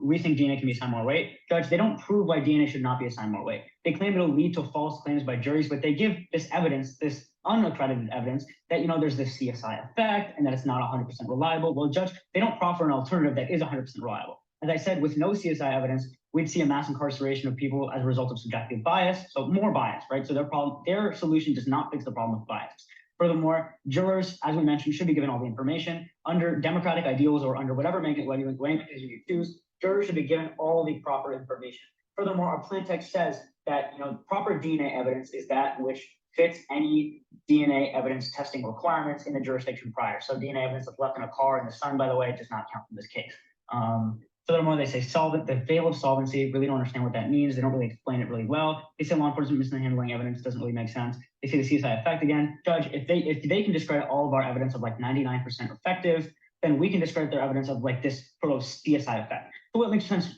we think DNA can be assigned more weight. Judge, they don't prove why DNA should not be assigned more weight. They claim it'll lead to false claims by juries, but they give this evidence, this unaccredited evidence that, there's this CSI effect and that it's not 100% reliable. Well, judge, they don't proffer an alternative that is 100% reliable. As I said, with no CSI evidence, we'd see a mass incarceration of people as a result of subjective bias, so more bias, right? So their solution does not fix the problem of bias. Furthermore, jurors, as we mentioned, should be given all the information. Under democratic ideals or under whatever mechanism you choose, jurors should be given all the proper information. Furthermore, our plain text says that proper DNA evidence is that which fits any DNA evidence testing requirements in the jurisdiction prior. So DNA evidence that's left in a car in the sun, by the way, does not count in this case. Furthermore, they say the veil of solvency, really don't understand what that means. They don't really explain it really well. They say law enforcement mishandling evidence doesn't really make sense. They say the CSI effect again. Judge, if they can discredit all of our evidence of like 99% effective, then we can discredit their evidence of like this CSI effect. So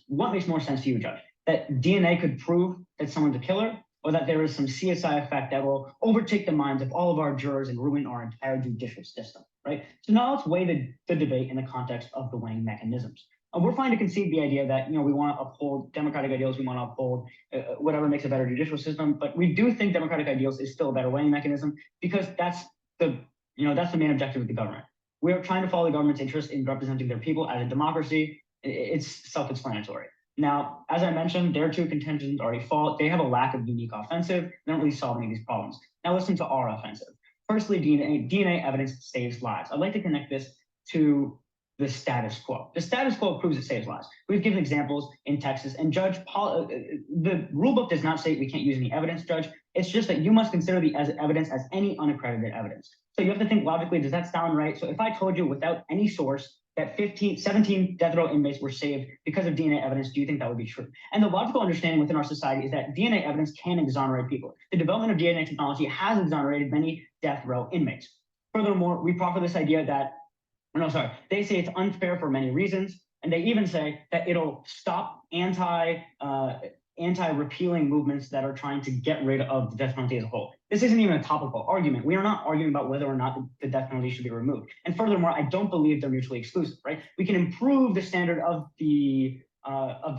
what makes more sense to you, Judge? That DNA could prove that someone's a killer, or that there is some CSI effect that will overtake the minds of all of our jurors and ruin our entire judicial system, right? So now let's weigh the debate in the context of the weighing mechanisms. We're fine to concede the idea that we want to uphold democratic ideals, we want to uphold whatever makes a better judicial system, but we do think democratic ideals is still a better weighing mechanism because that's the main objective of the government. We are trying to follow the government's interest in representing their people as a democracy. It's self-explanatory. Now, as I mentioned, their two contentions are a fault. They have a lack of unique offensive. They don't really solve any of these problems. Now listen to our offensive. Firstly, DNA evidence saves lives. I'd like to connect this to the status quo. The status quo proves it saves lives. We've given examples in Texas, and the rule book does not say we can't use any evidence, Judge. It's just that you must consider the evidence as any unaccredited evidence. So you have to think logically, does that sound right? So if I told you without any source that 17 death row inmates were saved because of DNA evidence, do you think that would be true? And the logical understanding within our society is that DNA evidence can exonerate people. The development of DNA technology has exonerated many death row inmates. Furthermore, we proffer this idea that they say it's unfair for many reasons, and they even say that it'll stop anti-repealing movements that are trying to get rid of the death penalty as a whole. This isn't even a topical argument. We are not arguing about whether or not the death penalty should be removed. And furthermore, I don't believe they're mutually exclusive, right? We can improve the standard of the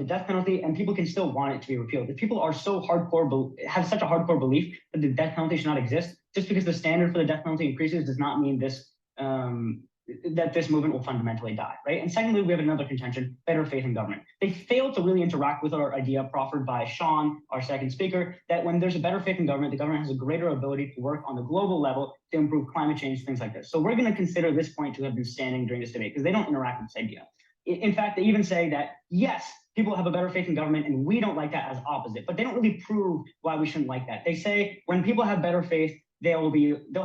death penalty, and people can still want it to be repealed. If people are have such a hardcore belief that the death penalty should not exist, just because the standard for the death penalty increases does not mean this that this movement will fundamentally die, right? And secondly, we have another contention, better faith in government. They failed to really interact with our idea proffered by Sean, our second speaker, that when there's a better faith in government, the government has a greater ability to work on the global level to improve climate change, things like this. So we're going to consider this point to have been standing during this debate because they don't interact with this idea. In fact, they even say that, yes, people have a better faith in government and we don't like that as opposite, but they don't really prove why we shouldn't like that. They say when people have better faith, they'll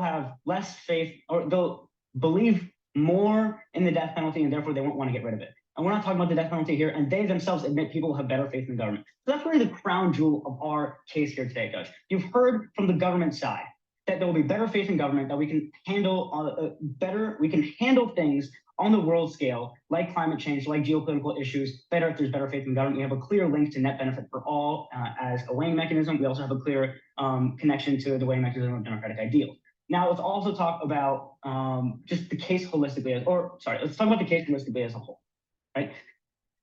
have less faith, or they'll believe more in the death penalty and therefore they won't want to get rid of it. And we're not talking about the death penalty here, and they themselves admit people have better faith in the government. So that's really the crown jewel of our case here today, Judge. You've heard from the government side that there will be better faith in government, that we can handle we can handle things on the world scale, like climate change, like geopolitical issues, better if there's better faith in government. We have a clear link to net benefit for all as a weighing mechanism. We also have a clear connection to the weighing mechanism of democratic ideals. Now, let's also talk about just the case holistically, let's talk about the case holistically as a whole, right?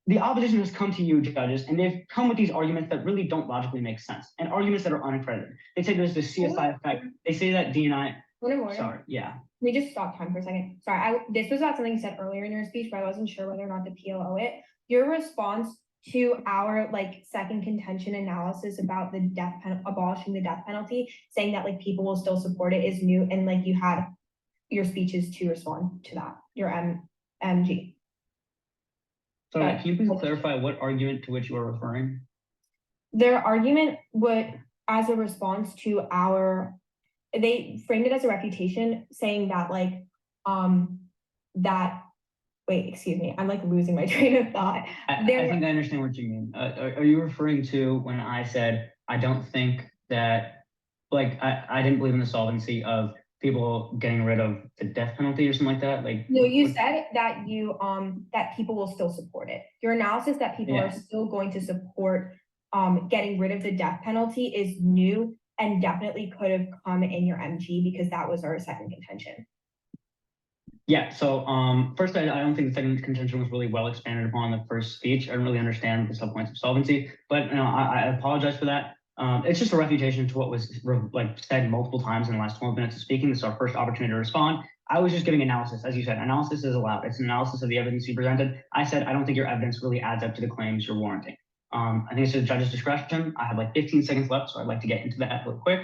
The opposition has come to you, judges, and they've come with these arguments that really don't logically make sense, and arguments that are unaccredited. They say there's the CSI effect. They say that D&I. Sorry, yeah. Can we just stop time for a second? Sorry, this was not something you said earlier in your speech, but I wasn't sure whether or not the PLO it. Your response to our second contention analysis about the abolishing the death penalty, saying that people will still support it is new, and you had your speeches to respond to that, your MG. Sorry, can you please clarify what argument to which you are referring? Their argument would, as a response to they framed it as a refutation, saying that wait, excuse me, I'm losing my train of thought. I think I understand what you mean. Are you referring to when I said I don't think that, I didn't believe in the solvency of people getting rid of the death penalty or something like that? No, you said that that people will still support it. Your analysis that people are still going to support getting rid of the death penalty is new and definitely could have come in your MG because that was our second contention. Yeah, so first, I don't think the second contention was really well expanded upon in the first speech. I don't really understand the subpoints of solvency, but I apologize for that. It's just a refutation to what was said multiple times in the last 12 minutes of speaking. This is our first opportunity to respond. I was just giving analysis, as you said. Analysis is allowed. It's an analysis of the evidence you presented. I said I don't think your evidence really adds up to the claims you're warranting. I think it's a judge's discretion. I have 15 seconds left, so I'd like to get into that real quick.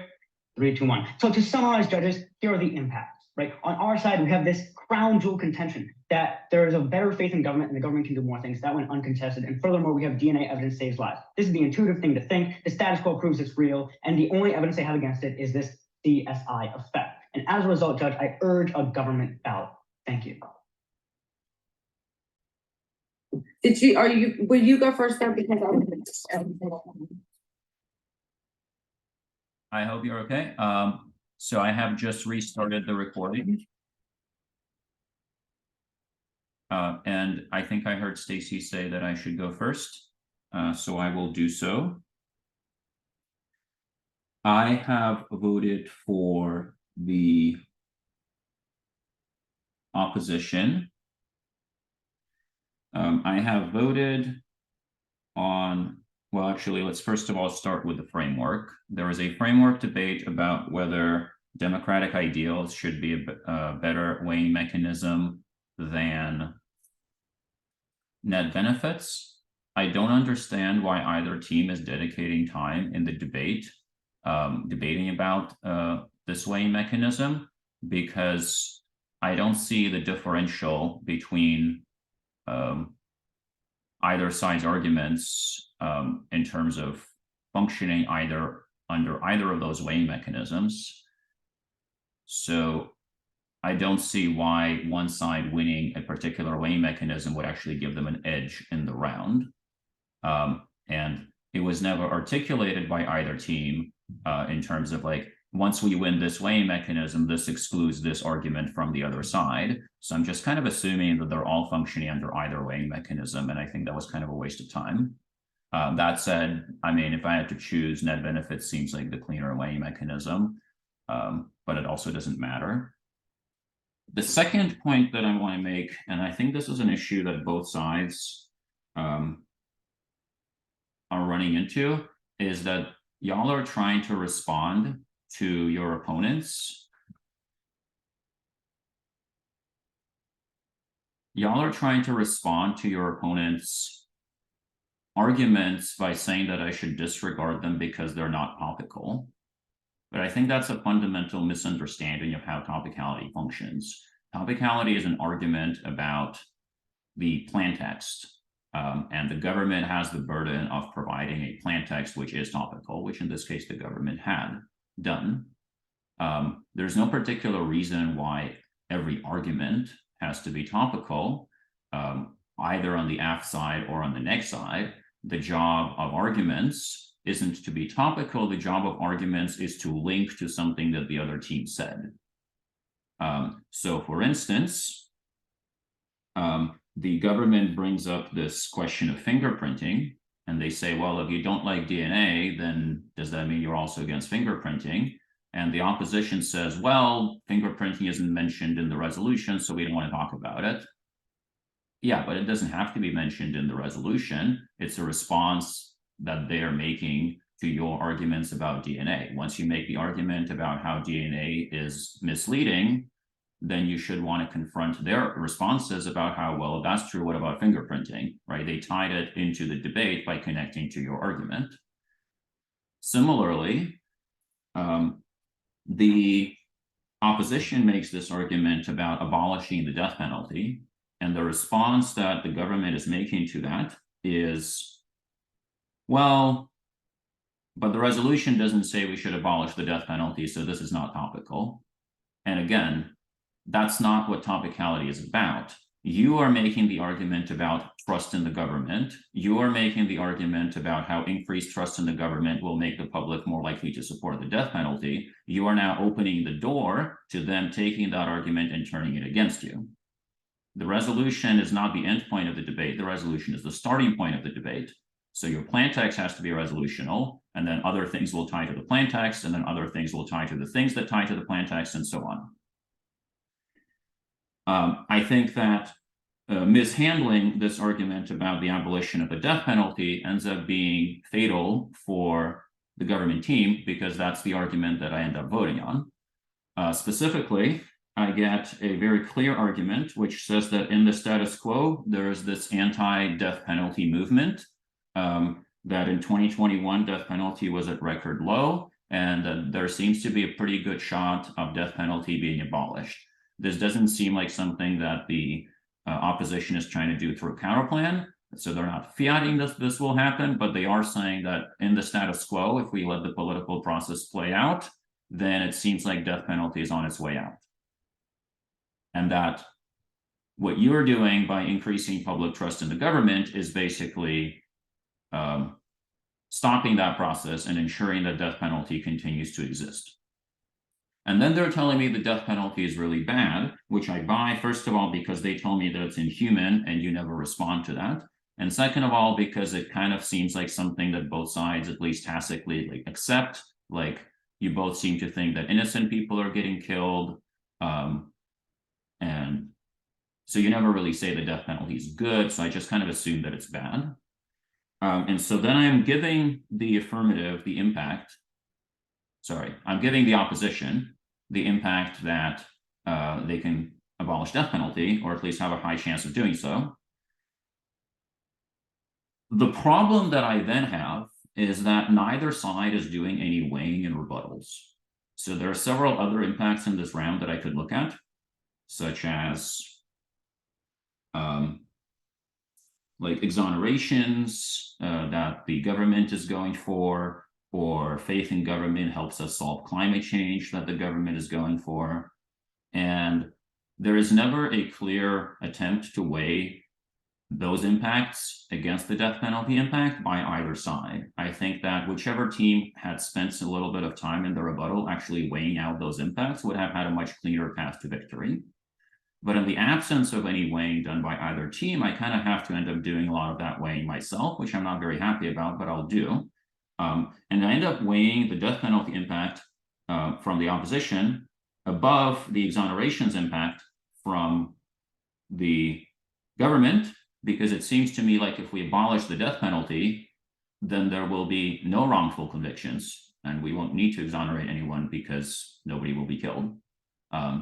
3, 2, 1. So to summarize, judges, here are the impacts, right? On our side, we have this crown jewel contention that there is a better faith in government and the government can do more things. That went uncontested. And furthermore, we have DNA evidence saves lives. This is the intuitive thing to think. The status quo proves it's real. And the only evidence they have against it is this CSI effect. And as a result, Judge, I urge a government ballot. Thank you. Will you go first there because I hope you're okay. So I have just restarted the recording. And I think I heard Stacy say that I should go first. So I will do so. I have voted for the opposition. I have voted on, well, actually, let's first of all start with the framework. There was a framework debate about whether democratic ideals should be a better weighing mechanism than net benefits. I don't understand why either team is dedicating time in the debate, debating about this weighing mechanism, because I don't see the differential between either side's arguments in terms of functioning under either of those weighing mechanisms. So I don't see why one side winning a particular weighing mechanism would actually give them an edge in the round. And it was never articulated by either team in terms of once we win this weighing mechanism, this excludes this argument from the other side. So I'm just kind of assuming that they're all functioning under either weighing mechanism. And I think that was kind of a waste of time. That said, I mean, if I had to choose, net benefits seems like the cleaner weighing mechanism, but it also doesn't matter. The second point that I want to make, and I think this is an issue that both sides are running into, is that y'all are trying to respond to your opponents y'all are trying to respond to your opponent's arguments by saying that I should disregard them because they're not topical. But I think that's a fundamental misunderstanding of how topicality functions. Topicality is an argument about the plan text, and the government has the burden of providing a plan text which is topical, which in this case the government had done. There's no particular reason why every argument has to be topical, either on the aft side or on the neg side. The job of arguments isn't to be topical. The job of arguments is to link to something that the other team said. So for instance, the government brings up this question of fingerprinting, and they say, well, if you don't like DNA, then does that mean you're also against fingerprinting? And the opposition says, well, fingerprinting isn't mentioned in the resolution, so we don't want to talk about it. Yeah, but it doesn't have to be mentioned in the resolution. It's a response that they are making to your arguments about DNA. Once you make the argument about how DNA is misleading, then you should want to confront their responses about how, well, if that's true, what about fingerprinting, right? They tied it into the debate by connecting to your argument. Similarly, the opposition makes this argument about abolishing the death penalty, and the response that the government is making to that is, well, but the resolution doesn't say we should abolish the death penalty, so this is not topical. And again, that's not what topicality is about. You are making the argument about trust in the government. You are making the argument about how increased trust in the government will make the public more likely to support the death penalty. You are now opening the door to them taking that argument and turning it against you. The resolution is not the end point of the debate. The resolution is the starting point of the debate. So your plan text has to be resolutional, and then other things will tie to the plan text, and then other things will tie to the things that tie to the plan text, and so on. I think that mishandling this argument about the abolition of the death penalty ends up being fatal for the government team, because that's the argument that I end up voting on. Specifically, I get a very clear argument which says that in the status quo, there is this anti-death penalty movement, that in 2021, death penalty was at record low, and that there seems to be a pretty good shot of death penalty being abolished. This doesn't seem like something that the opposition is trying to do through a counterplan. So they're not fiating this will happen, but they are saying that in the status quo, if we let the political process play out, then it seems like death penalty is on its way out. And that what you're doing by increasing public trust in the government is basically stopping that process and ensuring that death penalty continues to exist. And then they're telling me the death penalty is really bad, which I buy, first of all, because they told me that it's inhuman and you never respond to that. And second of all, because it kind of seems like something that both sides, at least tacitly, accept. Like, you both seem to think that innocent people are getting killed. And so you never really say the death penalty is good. So I just kind of assume that it's bad. And so then I'm giving the affirmative the impact. Sorry, I'm giving the opposition the impact that they can abolish death penalty, or at least have a high chance of doing so. The problem that I then have is that neither side is doing any weighing and rebuttals. So there are several other impacts in this round that I could look at, such as like exonerations that the government is going for, or faith in government helps us solve climate change that the government is going for. And there is never a clear attempt to weigh those impacts against the death penalty impact by either side. I think that whichever team had spent a little bit of time in the rebuttal actually weighing out those impacts would have had a much cleaner path to victory. But in the absence of any weighing done by either team, I kind of have to end up doing a lot of that weighing myself, which I'm not very happy about, but I'll do. And I end up weighing the death penalty impact from the opposition above the exonerations impact from the government, because it seems to me like if we abolish the death penalty, then there will be no wrongful convictions, and we won't need to exonerate anyone because nobody will be killed.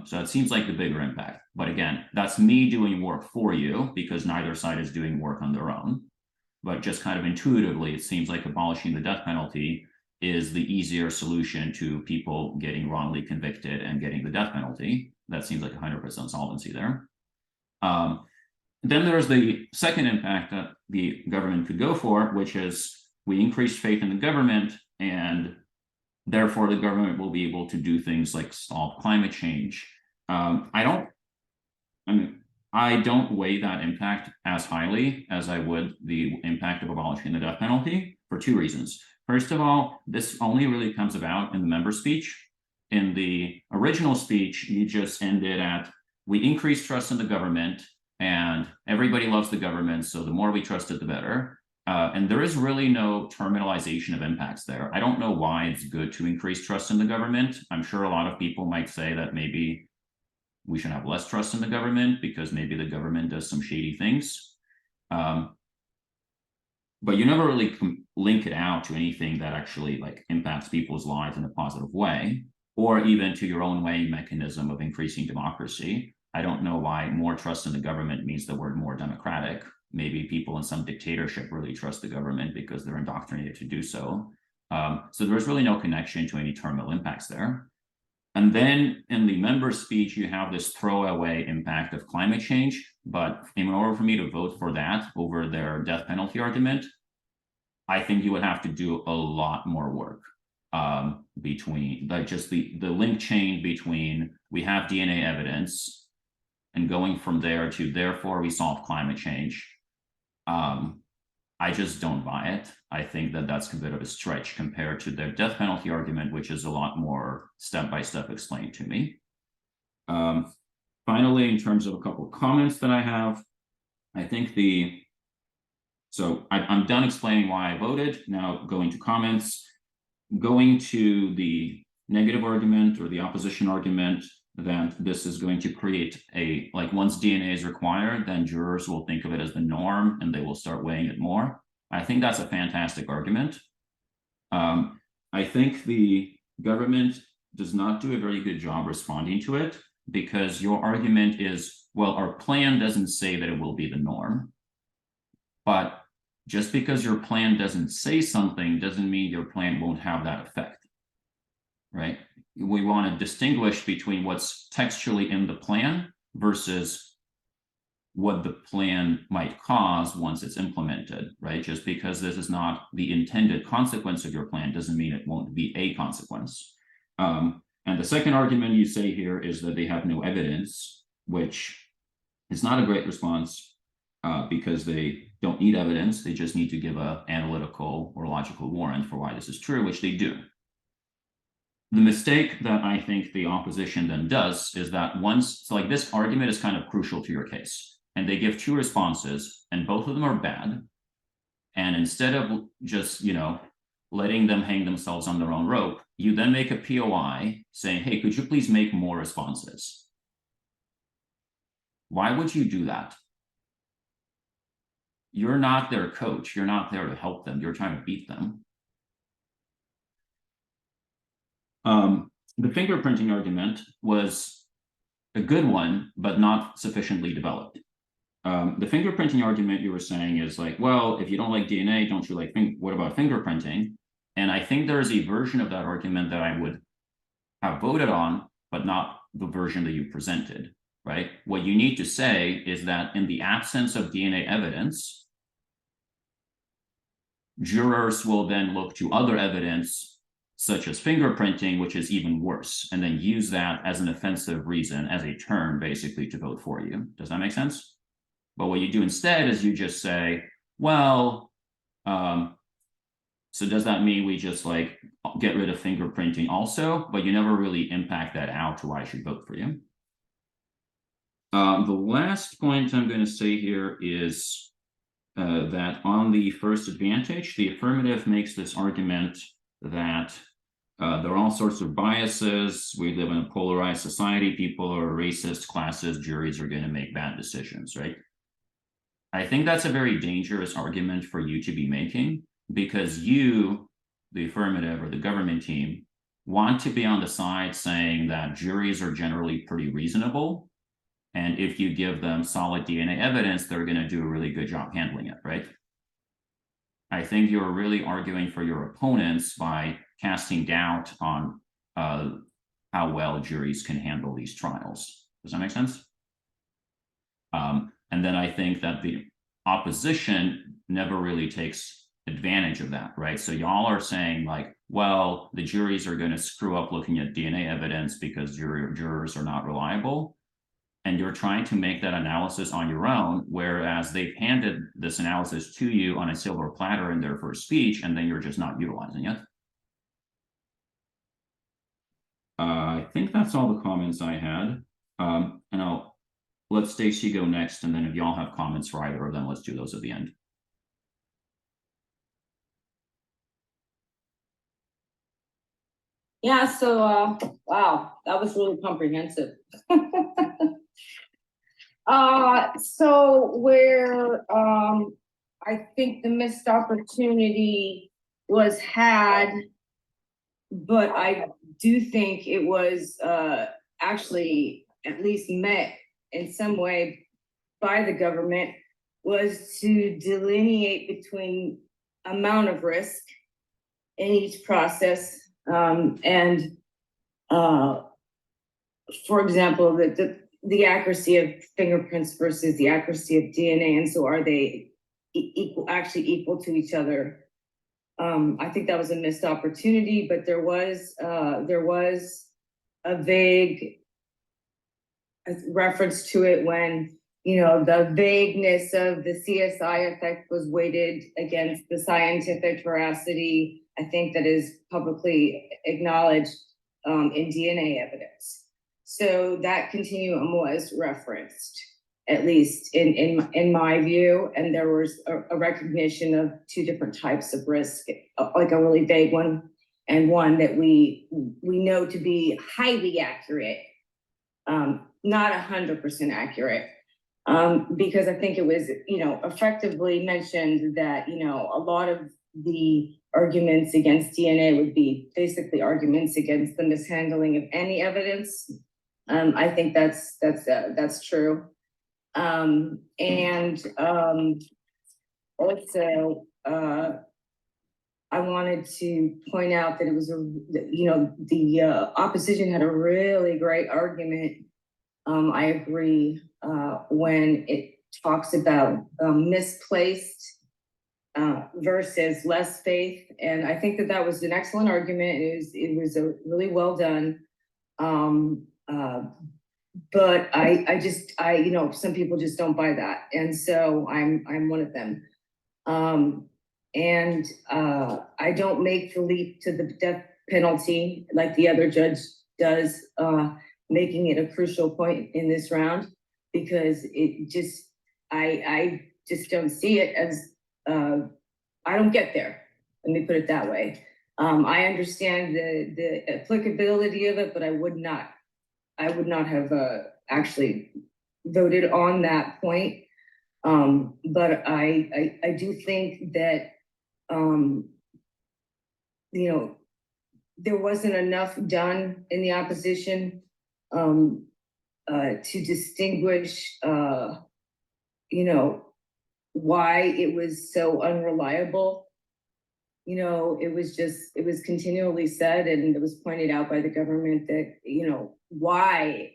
So it seems like the bigger impact. But again, that's me doing work for you because neither side is doing work on their own. But just kind of intuitively, it seems like abolishing the death penalty is the easier solution to people getting wrongly convicted and getting the death penalty. That seems like 100% solvency there. Then there's the second impact that the government could go for, which is we increase faith in the government, and therefore the government will be able to do things like solve climate change. I don't weigh that impact as highly as I would the impact of abolishing the death penalty for two reasons. First of all, this only really comes about in the member speech. In the original speech, you just ended at, we increase trust in the government and everybody loves the government, so the more we trust it, the better. And there is really no terminalization of impacts there. I don't know why it's good to increase trust in the government. I'm sure a lot of people might say that maybe we should have less trust in the government because maybe the government does some shady things. But you never really link it out to anything that actually like impacts people's lives in a positive way, or even to your own weighing mechanism of increasing democracy. I don't know why more trust in the government means the word more democratic. Maybe people in some dictatorship really trust the government because they're indoctrinated to do so. So there's really no connection to any terminal impacts there. And then in the member speech, you have this throwaway impact of climate change. But in order for me to vote for that over their death penalty argument, I think you would have to do a lot more work between like just the link chain between we have DNA evidence and going from there to therefore we solve climate change. I just don't buy it. I think that that's a bit of a stretch compared to their death penalty argument, which is a lot more step-by-step explained to me. Finally, in terms of a couple of comments that I have, I think I'm done explaining why I voted. Now going to comments, going to the negative argument or the opposition argument that this is going to create like once DNA is required, then jurors will think of it as the norm and they will start weighing it more. I think that's a fantastic argument. I think the government does not do a very good job responding to it because your argument is, well, our plan doesn't say that it will be the norm. But just because your plan doesn't say something doesn't mean your plan won't have that effect, right? We want to distinguish between what's textually in the plan versus what the plan might cause once it's implemented, right? Just because this is not the intended consequence of your plan doesn't mean it won't be a consequence. And the second argument you say here is that they have no evidence, which is not a great response because they don't need evidence. They just need to give an analytical or logical warrant for why this is true, which they do. The mistake that I think the opposition then does is that so like this argument is kind of crucial to your case, and they give two responses, and both of them are bad. And instead of just, letting them hang themselves on their own rope, you then make a POI saying, hey, could you please make more responses? Why would you do that? You're not their coach. You're not there to help them. You're trying to beat them. The fingerprinting argument was a good one, but not sufficiently developed. The fingerprinting argument you were saying is like, well, if you don't like DNA, don't you like, what about fingerprinting? And I think there is a version of that argument that I would have voted on, but not the version that you presented, right? What you need to say is that in the absence of DNA evidence, jurors will then look to other evidence such as fingerprinting, which is even worse, and then use that as an offensive reason, as a term, basically, to vote for you. Does that make sense? But what you do instead is you just say, well, so does that mean we just like get rid of fingerprinting also? But you never really impact that out to why I should vote for you. The last point I'm going to say here is that on the first advantage, the affirmative makes this argument that there are all sorts of biases. We live in a polarized society. People are racist, classist, juries are going to make bad decisions, right? I think that's a very dangerous argument for you to be making because you, the affirmative or the government team, want to be on the side saying that juries are generally pretty reasonable. And if you give them solid DNA evidence, they're going to do a really good job handling it, right? I think you're really arguing for your opponents by casting doubt on how well juries can handle these trials. Does that make sense? And then I think that the opposition never really takes advantage of that, right? So y'all are saying like, well, the juries are going to screw up looking at DNA evidence because jurors are not reliable. And you're trying to make that analysis on your own, whereas they've handed this analysis to you on a silver platter in their first speech, and then you're just not utilizing it. I think that's all the comments I had. And I'll let Stacy go next, and then if y'all have comments for either of them, let's do those at the end. Yeah, so wow, that was really comprehensive. So where I think the missed opportunity was had, but I do think it was actually at least met in some way by the government, was to delineate between amount of risk in each process. And for example, the accuracy of fingerprints versus the accuracy of DNA, and so are they actually equal to each other? I think that was a missed opportunity, but there was a vague reference to it when, you know, the vagueness of the CSI effect was weighted against the scientific veracity. I think that is publicly acknowledged in DNA evidence. So that continuum was referenced, at least in my view, and there was a recognition of two different types of risk, like a really vague one and one that we know to be highly accurate, not 100% accurate. Because I think it was, you know, effectively mentioned that, you know, a lot of the arguments against DNA would be basically arguments against the mishandling of any evidence. I think that's true. Also, I wanted to point out that it was the opposition had a really great argument. I agree when it talks about misplaced versus less faith, and I think that was an excellent argument. It was a really well done. But I you know, some people just don't buy that, and so I'm one of them. I don't make the leap to the death penalty like the other judge does, making it a crucial point in this round, because it just, I just don't see it as, I don't get there. Let me put it that way. I understand the applicability of it, but I would not have actually voted on that point. But I do think that, you know, there wasn't enough done in the opposition to distinguish, you know, why it was so unreliable. You know, it was continually said, and it was pointed out by the government that, you know, why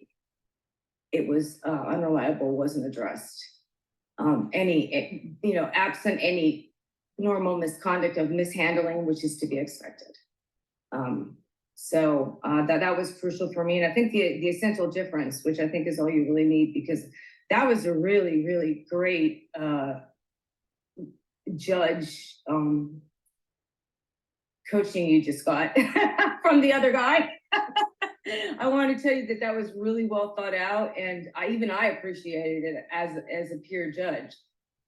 it was unreliable wasn't addressed. You know, absent any normal misconduct of mishandling, which is to be expected. So that was crucial for me. And I think the essential difference, which I think is all you really need, because that was a really, really great judge coaching you just got from the other guy. I want to tell you that was really well thought out, and I appreciated it as a peer judge.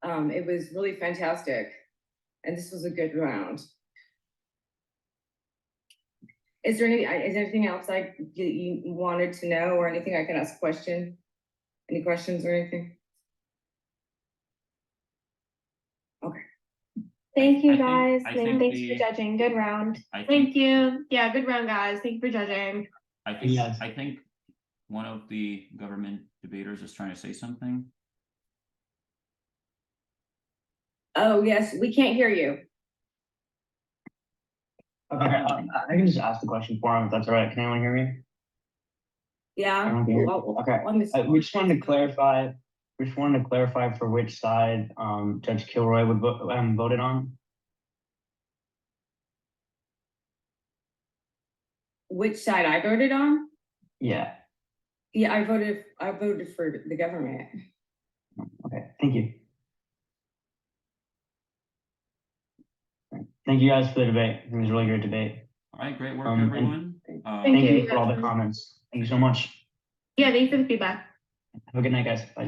It was really fantastic, and this was a good round. Is there anything else you wanted to know, or anything I can ask a question? Any questions or anything? Okay. Thank you, I think- guys. I Thanks think for the- judging. Good round. I think, Thank you. Yeah, good round, guys. Thank you for judging. Yes. I think one of the government debaters is trying to say something. Oh, yes, we can't hear you. Okay, I can just ask the question for him if that's all right. Can anyone hear me? Yeah. I don't hear you. Well, Okay. let me see. We just wanted to clarify, for which side, Judge Kilroy would voted on. Which side I voted on? Yeah, Yeah, I voted for the government. okay, thank you. Thank you guys for the debate. It was a really great debate. All right, great work, And- everyone. Thank Thank you. you for all the comments. Thank you so much. Yeah, thank you for the feedback. Have a good night, guys. Bye.